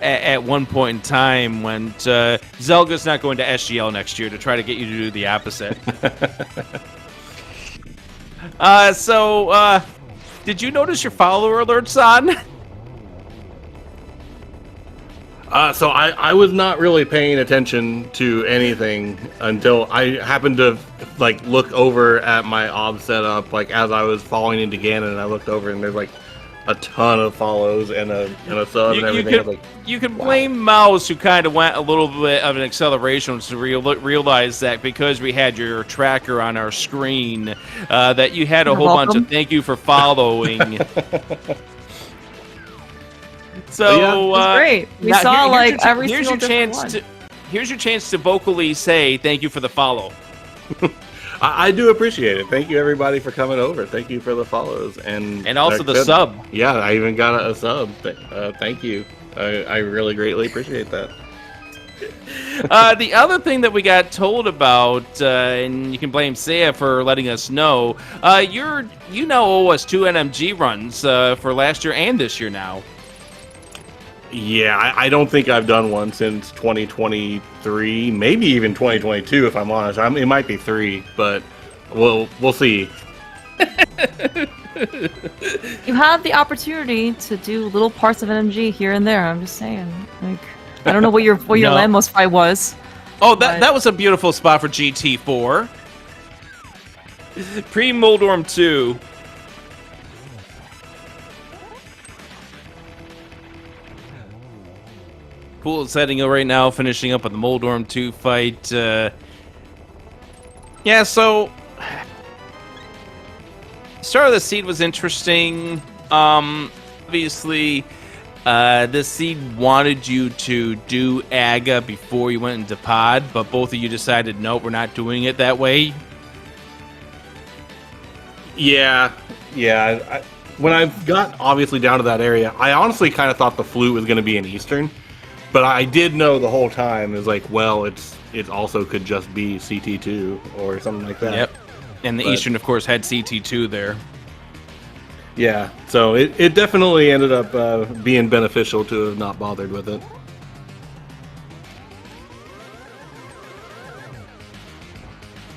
at one point in time went, Zelga's not going to SGL next year to try to get you to do the opposite. Did you notice your follower alerts on? So I was not really paying attention to anything until I happened to like look over at my ob setup, like as I was falling into Ganon, and I looked over and there's like a ton of follows and a sub and everything. I was like, You can wow. blame Mouse, who kind of went a little bit of an acceleration to realize that because we had your tracker on our screen, that you had a whole bunch of thank you for following. So It's great. We saw like every here's single your different chance one. here's your chance to vocally say thank you for the follow. I do appreciate it. Thank you, everybody, for coming over. Thank you for the follows and Also the sub. Yeah, I even got a sub. Thank you. I really greatly appreciate that. The other thing that we got told about, and you can blame Saya for letting us know, you now owe us 2 NMG runs for last year and this year now. Yeah, I don't think I've done one since 2023, maybe even 2022, if I'm honest. It might be 3, but we'll see. You have the opportunity to do little parts of NMG here and there. I'm just saying. Like, I don't know what your No. landmost fight was. Oh, that was a beautiful spot for GT4. Pre-Moldorm 2. Pool is setting up right now, finishing up with the Moldorm 2 fight. Yeah, so Start of the Seed was interesting. Obviously, the Seed wanted you to do AGA before you went into Pod, but both of you decided, nope, we're not doing it that way. Yeah. When I got obviously down to that area, I honestly kind of thought the flute was going to be in Eastern, but I did know the whole time is like, well, it also could just be CT2 or something like that. Yep. And the Eastern, of course, had CT2 there. Yeah, so it definitely ended up being beneficial to have not bothered with it.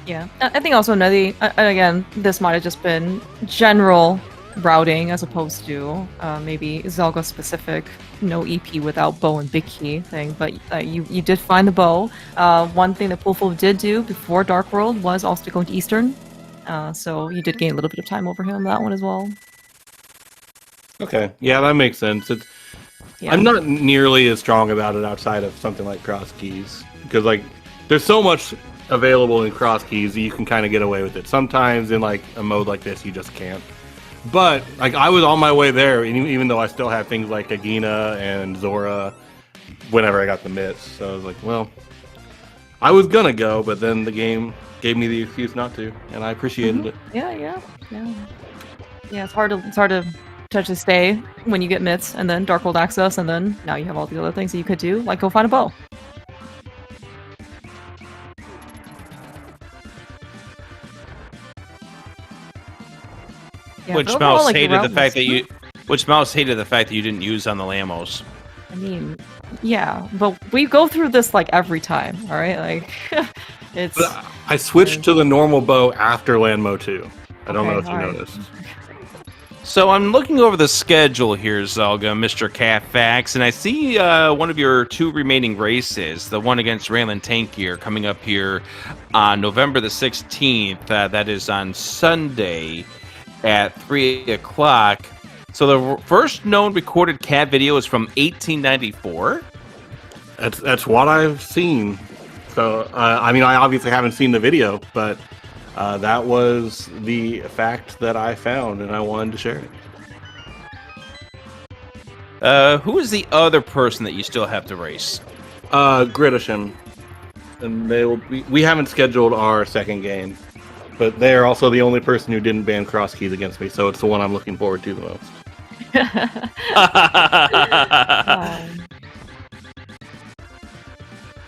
Yeah, I think also another, and again, this might have just been general routing as opposed to maybe Zelga specific, no EP without bow and big key thing, but you did find the bow. One thing that Poolful did do before Dark World was also to go into Eastern, so you did gain a little bit of time over him on that one as well. Okay, yeah, that makes sense. Yeah. I'm not nearly as strong about it outside of something like cross keys, because like there's so much available in cross keys that you can kind of get away with it. Sometimes in like a mode like this, you just can't. But like I was on my way there, even though I still had things like Agina and Zora whenever I got the mitts. So I was like, well, I was gonna go, but then the game gave me the excuse not to, and I appreciated it. Yeah. It's hard to potentially stay when you get mitts and then Dark World access, and then now you have all the other things that you could do, like go find a bow. Yeah, Which but overall, Mouse like, hated the route fact that was- Which Mouse hated the fact that you didn't use on the Lamos. I mean, yeah, but we go through this like every time, all right? Like, it's. But I switched to the normal bow after Landmo 2. I don't know if you alright. noticed. So I'm looking over the schedule here, Zelga, Mr. Catfax, and I see one of your 2 remaining races, the one against Raylan Tankier, coming up here on November the 16th. That is on Sunday at 3 o'clock. So the first known recorded cat video is from 1894. That's what I've seen. So I mean, I obviously haven't seen the video, but that was the fact that I found, and I wanted to share it. Who is the other person that you still have to race? Gritisham, and we haven't scheduled our second game, but they are also the only person who didn't ban cross keys against me, so it's the one I'm looking forward to the most.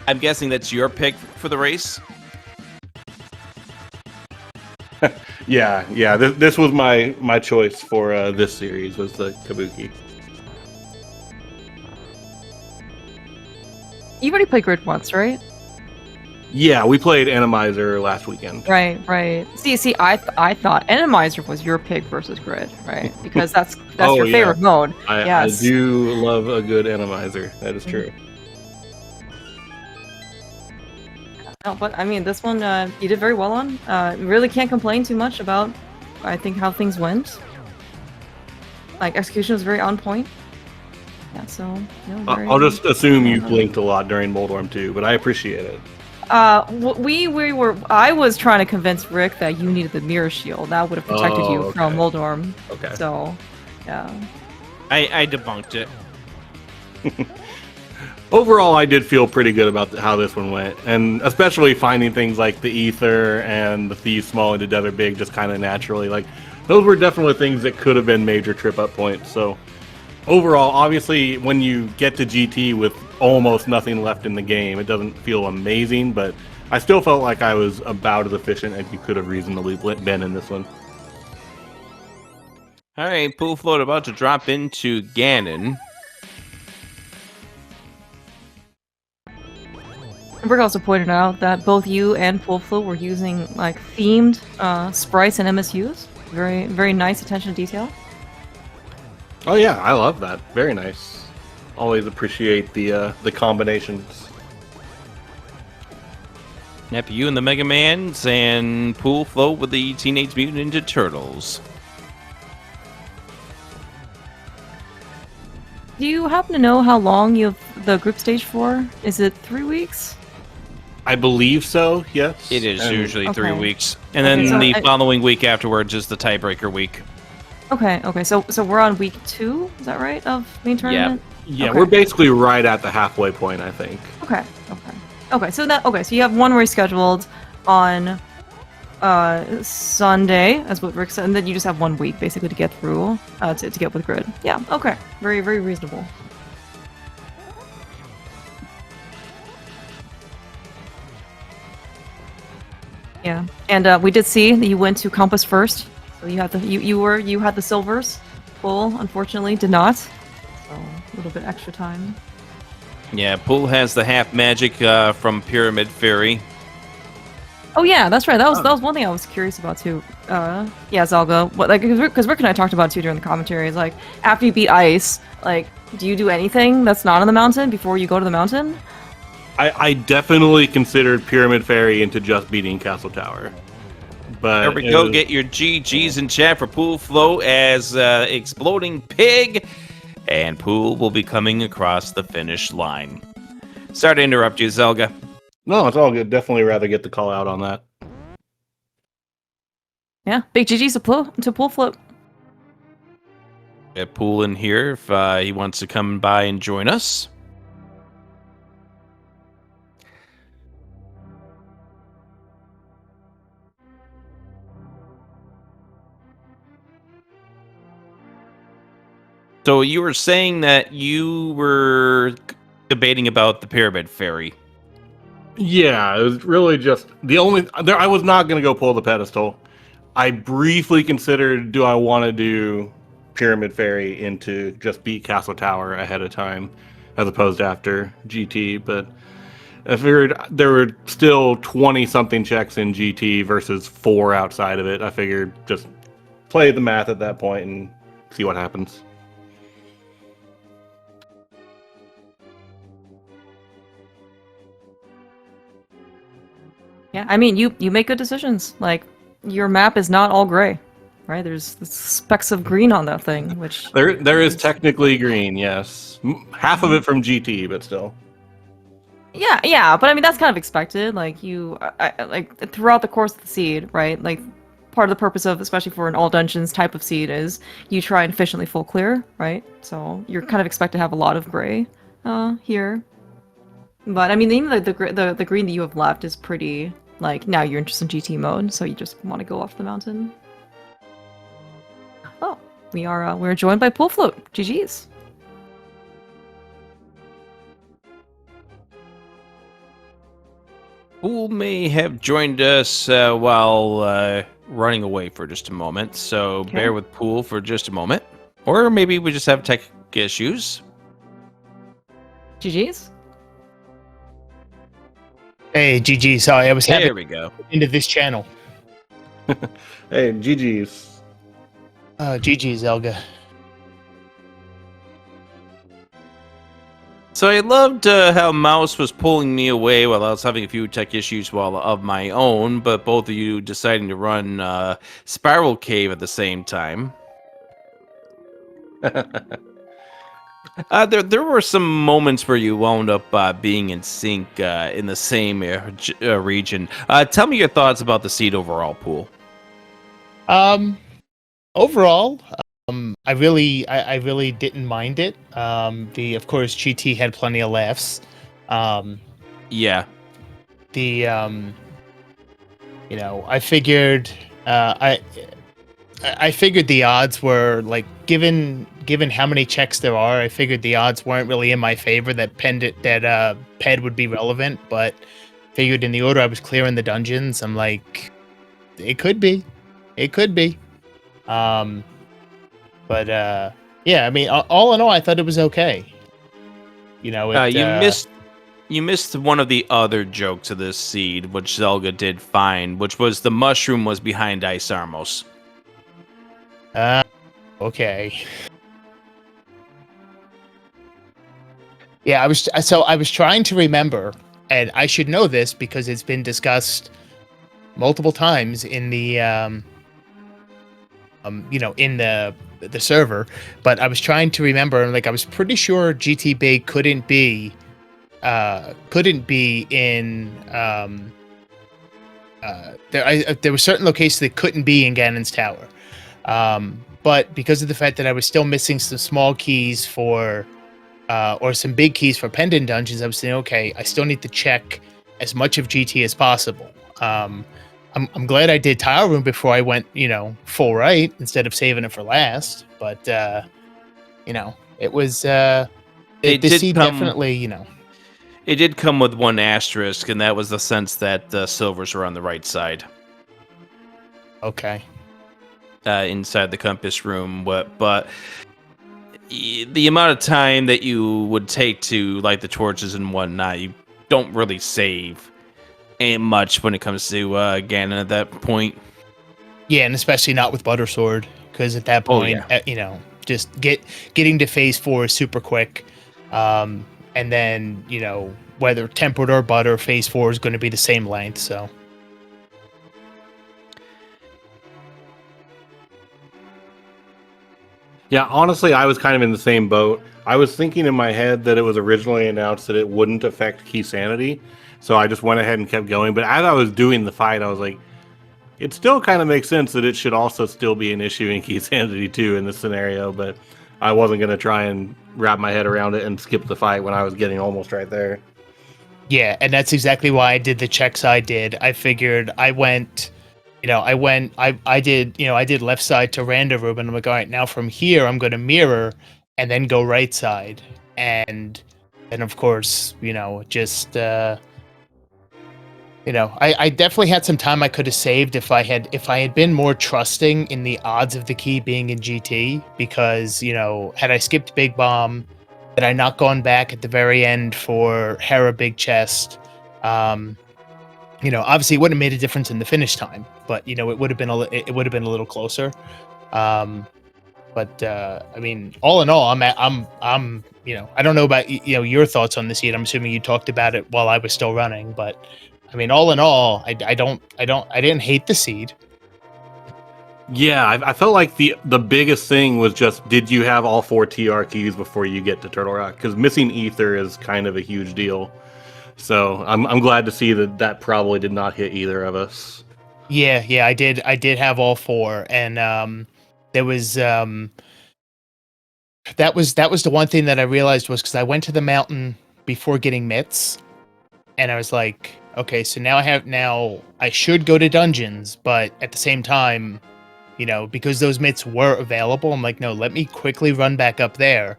I'm guessing that's your pick for the race? Yeah. This was my choice for this series, was the Kabuki. You've already played Grid once, right? Yeah, we played Animizer last weekend. Right. See, I thought Animizer was your pick versus Grid, right? Because that's Oh, your yeah. favorite mode. I Yes. do love a good Animizer. That is true. No, but I mean, this one you did very well on. Really can't complain too much about, I think, how things went. Like execution was very on point. Yeah, so I'll just assume you blinked a lot during Moldorm 2, but I appreciate it. I was trying to convince Rick that you needed the mirror shield. That would have protected you from Moldorm. Okay. So, yeah. I debunked it. Overall, I did feel pretty good about how this one went, and especially finding things like the Ether and the Thieves Small into Desert Big just kind of naturally. Like, those were definitely things that could have been major trip-up points. So, overall, obviously, when you get to GT with almost nothing left in the game, it doesn't feel amazing, but I still felt like I was about as efficient as you could have reasonably been in this one. All right, Pool Float about to drop into Ganon. Rick also pointed out that both you and Pool Float were using like themed sprites and MSUs. Very, very nice attention to detail. Oh yeah, I love that. Very nice. Always appreciate the combinations. Yep, you and the Mega Mans, and Pool Float with the Teenage Mutant Ninja Turtles. Do you happen to know how long you have the group stage for? Is it 3 weeks? I believe so, yes. It is usually 3 Okay. weeks. And then so the I- following week afterwards is the tiebreaker week. Okay, so we're on week 2, is that right, of main tournament? Yeah, Okay. we're basically right at the halfway point, I think. Okay. So you have one race scheduled on Sunday, as what Rick said, and then you just have 1 week basically to get through to get with grid. Yeah, okay. Very, very reasonable. Yeah. And we did see that you went to Compass first. So you had the silvers. Bull unfortunately did not. So a little bit extra time. Yeah, Pool has the half magic from Pyramid Fairy. Oh yeah, that's right. That was one thing I was curious about too. Yeah, Zelga. What, like, because Rick and I talked about it too during the commentary. Is like after you beat ice, like, do you do anything that's not on the mountain before you go to the mountain? I definitely considered Pyramid Fairy into just beating Castle Tower. But There we go. Get your GGs in chat for Pool Float as Exploding Pig. And Pool will be coming across the finish line. Sorry to interrupt you, Zelga. No, it's all good. Definitely rather get the call out on that. Yeah, big GG's to Pool Float. Get Pool in here if he wants to come by and join us. So you were saying that you were debating about the Pyramid Fairy. Yeah, it was really just the only. I was not going to go pull the pedestal. I briefly considered, do I want to do Pyramid Fairy into just beat Castle Tower ahead of time, as opposed to after GT, but I figured there were still 20-something checks in GT versus 4 outside of it. I figured just play the math at that point and see what happens. Yeah, I mean, you make good decisions. Like, your map is not all gray, right? There's specks of green on that thing, which There is technically green, yes. Half of it from GT, but still. Yeah, but I mean that's kind of expected. Like like throughout the course of the seed, right? Like part of the purpose of, especially for an all dungeons type of seed, is you try and efficiently full clear, right? So you're kind of expected to have a lot of gray here. But I mean, even the green that you have left is pretty. Like, now you're interested in GT mode, so you just want to go off the mountain. Oh, we're joined by Pool Float. GG's. Pool may have joined us while running away for just a moment, so Okay. bear with Pool for just a moment. Or maybe we just have tech issues. GG's. Hey, GG. Sorry, I was There having we go. into this channel. Hey, GG's. GG, Zelga. So I loved how Mouse was pulling me away while I was having a few tech issues of my own, but both of you deciding to run Spiral Cave at the same time. There were some moments where you wound up being in sync in the same region. Tell me your thoughts about the seed overall pool. Overall, I really didn't mind it. Of course, GT had plenty of laughs. Yeah. I figured, I figured the odds were like given how many checks there are. I figured the odds weren't really in my favor that Ped would be relevant, but figured in the order I was clearing the dungeons, I'm like, it could be. But yeah, I mean, all in all, I thought it was okay. You missed one of the other jokes of this seed, which Zelga did fine, which was the mushroom was behind Ice Armos. Okay. Yeah, I was trying to remember, and I should know this because it's been discussed multiple times in the in the server, but I was trying to remember, like I was pretty sure GTB couldn't be in there were certain locations that couldn't be in Ganon's Tower. But because of the fact that I was still missing some small keys for or some big keys for pendant dungeons, I was saying, okay, I still need to check as much of GT as possible. I'm glad I did Tile Room before I went, full right instead of saving it for last. But it was the seed definitely, It did come with one asterisk, and that was the sense that the silvers were on the right side. Okay. Inside the compass room, but the amount of time that you would take to light the torches and whatnot, you don't really save much when it comes to Ganon at that point. Yeah, and especially not with Butter Sword, because at that point, just getting to phase 4 is super quick. And then, whether tempered or butter, phase 4 is going to be the same length, so. Yeah, honestly, I was kind of in the same boat. I was thinking in my head that it was originally announced that it wouldn't affect key sanity, so I just went ahead and kept going. But as I was doing the fight, I was like, it still kind of makes sense that it should also still be an issue in key sanity too in this scenario, but I wasn't going to try and wrap my head around it and skip the fight when I was getting almost right there. Yeah, and that's exactly why I did the checks I did. I figured I did left side to Randa Room, and I'm like, all right, now from here, I'm going to mirror and then go right side. And then, of course, I definitely had some time I could have saved if I had been more trusting in the odds of the key being in GT, because, had I skipped Big Bomb, had I not gone back at the very end for Hera Big Chest, obviously it wouldn't have made a difference in the finish time, but it would have been a little closer. I mean, all in all, I'm I don't know about your thoughts on this yet. I'm assuming you talked about it while I was still running, but I mean, all in all, I didn't hate the seed. Yeah, I felt like the biggest thing was just, did you have all 4 TR keys before you get to Turtle Rock? Because missing Ether is kind of a huge deal. So I'm glad to see that probably did not hit either of us. Yeah, I did have all 4, and there was that was the one thing that I realized was because I went to the mountain before getting mitts, and I was like, okay, so now I should go to dungeons, but at the same time, because those mitts were available, I'm like, no, let me quickly run back up there.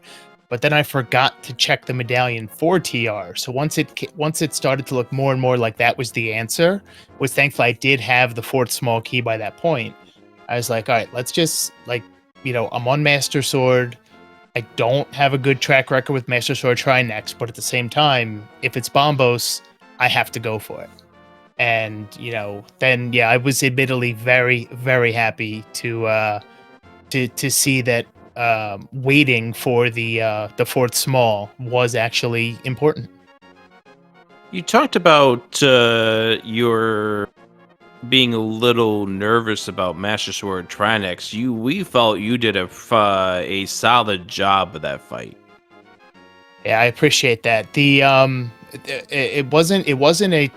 But then I forgot to check the medallion for TR. So once it started to look more and more like that was the answer, was thankfully I did have the 4th small key by that point. I was like, all right, let's just I'm on Master Sword. I don't have a good track record with Master Sword Try next, but at the same time, if it's Bombos, I have to go for it. And then I was admittedly very, very happy to see that waiting for the 4th small was actually important. You talked about your being a little nervous about Master Sword Trinex, we felt you did a solid job of that fight. Yeah, I appreciate that. It wasn't a.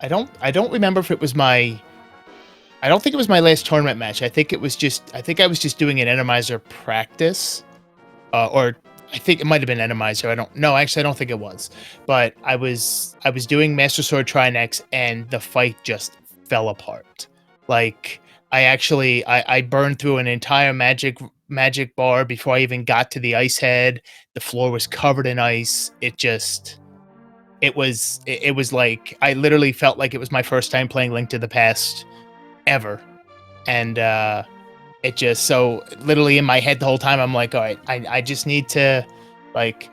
I don't remember if it was my. I don't think it was my last tournament match. I think I was just doing an Enemizer practice, or I think it might have been Enemizer. I don't think it was. But I was doing Master Sword Trinex, and the fight just fell apart. Like I burned through an entire magic bar before I even got to the ice head. The floor was covered in ice. It was like I literally felt like it was my first time playing Link to the Past ever. And it just so literally in my head the whole time I'm like, all right, I just need to like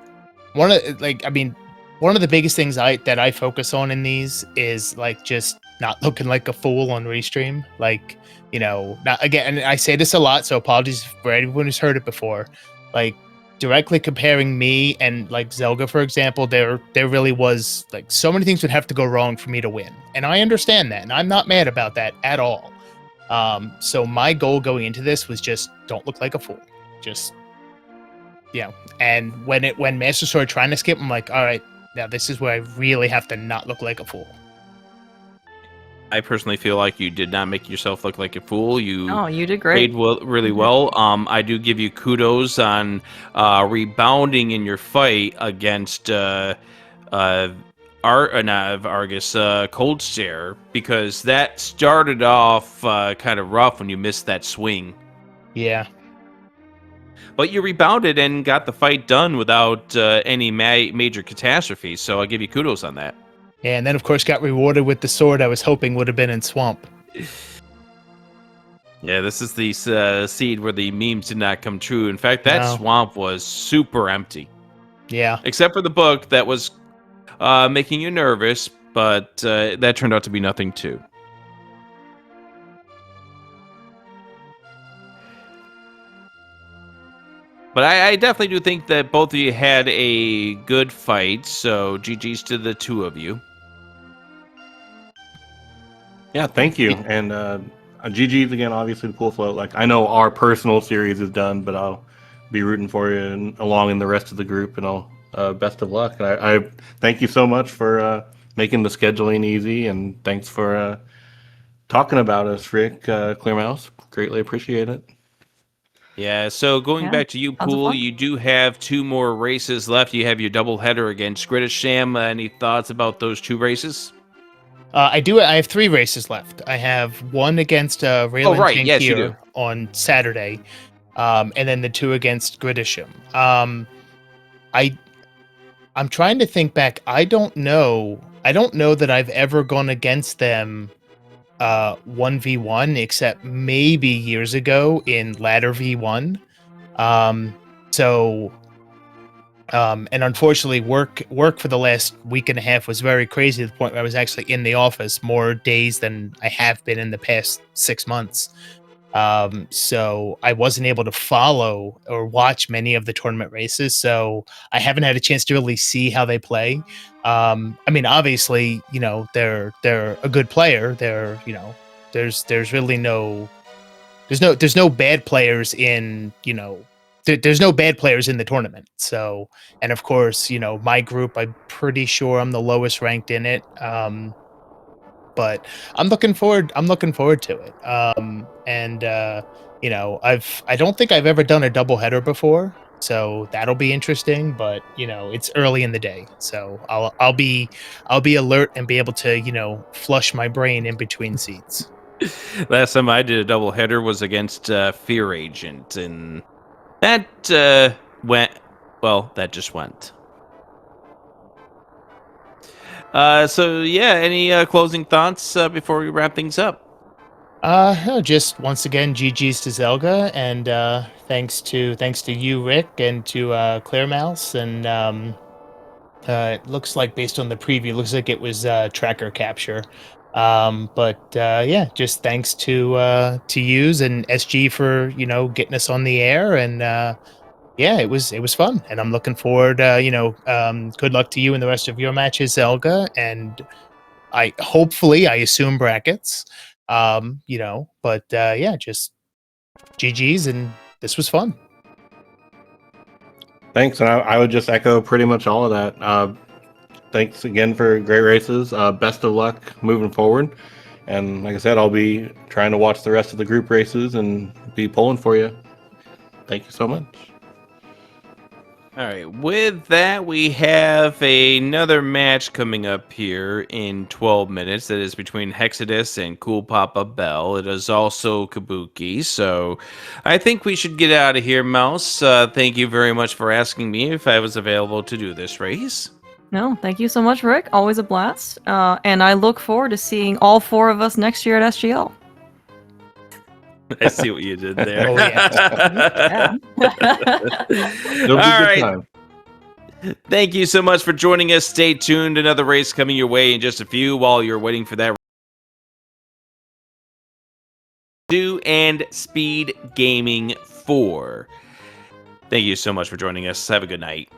one of the biggest things that I focus on in these is like just not looking like a fool on restream. Like, not again, and I say this a lot, so apologies for anyone who's heard it before. Like directly comparing me and like Zelga, for example, there really was like so many things would have to go wrong for me to win. And I understand that, and I'm not mad about that at all. So my goal going into this was just don't look like a fool. Just and when Master Sword trying to skip, I'm like, all right, now this is where I really have to not look like a fool. I personally feel like you did not make yourself look like a fool. You did great. Played really well. I do give you kudos on rebounding in your fight against Argus Cold Stare, because that started off kind of rough when you missed that swing. Yeah. But you rebounded and got the fight done without any major catastrophe, so I'll give you kudos on that. Yeah, and then of course got rewarded with the sword I was hoping would have been in Swamp. Yeah, this is the seed where the memes did not come true. In fact, that Swamp was super empty. Yeah. Except for the book that was making you nervous, but that turned out to be nothing too. But I definitely do think that both of you had a good fight, so GG's to the two of you. Yeah, thank you. And GG's again, obviously, the pool float. Like, I know our personal series is done, but I'll be rooting for you and along in the rest of the group, and all best of luck. And I thank you so much for making the scheduling easy, and thanks for talking about us, Rick, Clear Mouse. Greatly appreciate it. Yeah, so going back to you, Pool, you do have 2 more races left. You have your doubleheader against Gritisham. Any thoughts about those 2 races? I do. I have 3 races left. I have one against Raylan Jankir on Saturday, and then the 2 against Gritisham. I'm trying to think back. I don't know that I've ever gone against them 1v1 except maybe years ago in Ladder V1. And unfortunately work for the last week and a half was very crazy to the point where I was actually in the office more days than I have been in the past 6 months. So I wasn't able to follow or watch many of the tournament races, so I haven't had a chance to really see how they play. I mean, obviously, they're a good player. There's really no bad players in, there's no bad players in the tournament. So, and of course, my group, I'm pretty sure I'm the lowest ranked in it. But I'm looking forward to it. I don't think I've ever done a doubleheader before, so that'll be interesting. But it's early in the day, so I'll be alert and be able to flush my brain in between seats. Last time I did a doubleheader was against Fear Agent, and that went well. That just went. So yeah, any closing thoughts before we wrap things up? Just once again, GG's to Zelga, and thanks to you, Rick, and to Clear Mouse, and it looks like based on the preview, looks like it was tracker capture. Just thanks to yous and SG for getting us on the air, and it was fun, and I'm looking forward. Good luck to you in the rest of your matches, Zelga, and I assume brackets. But yeah, just GG's, and this was fun. Thanks, and I would just echo pretty much all of that. Thanks again for great races. Best of luck moving forward. And like I said, I'll be trying to watch the rest of the group races and be pulling for you. Thank you so much. All right, with that, we have another match coming up here in 12 minutes. That is between Hexadus and Cool Papa Bell. It is also Kabuki, so I think we should get out of here, Mouse. Thank you very much for asking me if I was available to do this race. No, thank you so much, Rick. Always a blast. And I look forward to seeing all 4 of us next year at SGL. I see what you did there. Oh, Yeah. It'll be a good time. Thank you so much for joining us. Stay tuned. Another race coming your way in just a few while you're waiting for that. And Speed Gaming 4. Thank you so much for joining us. Have a good night.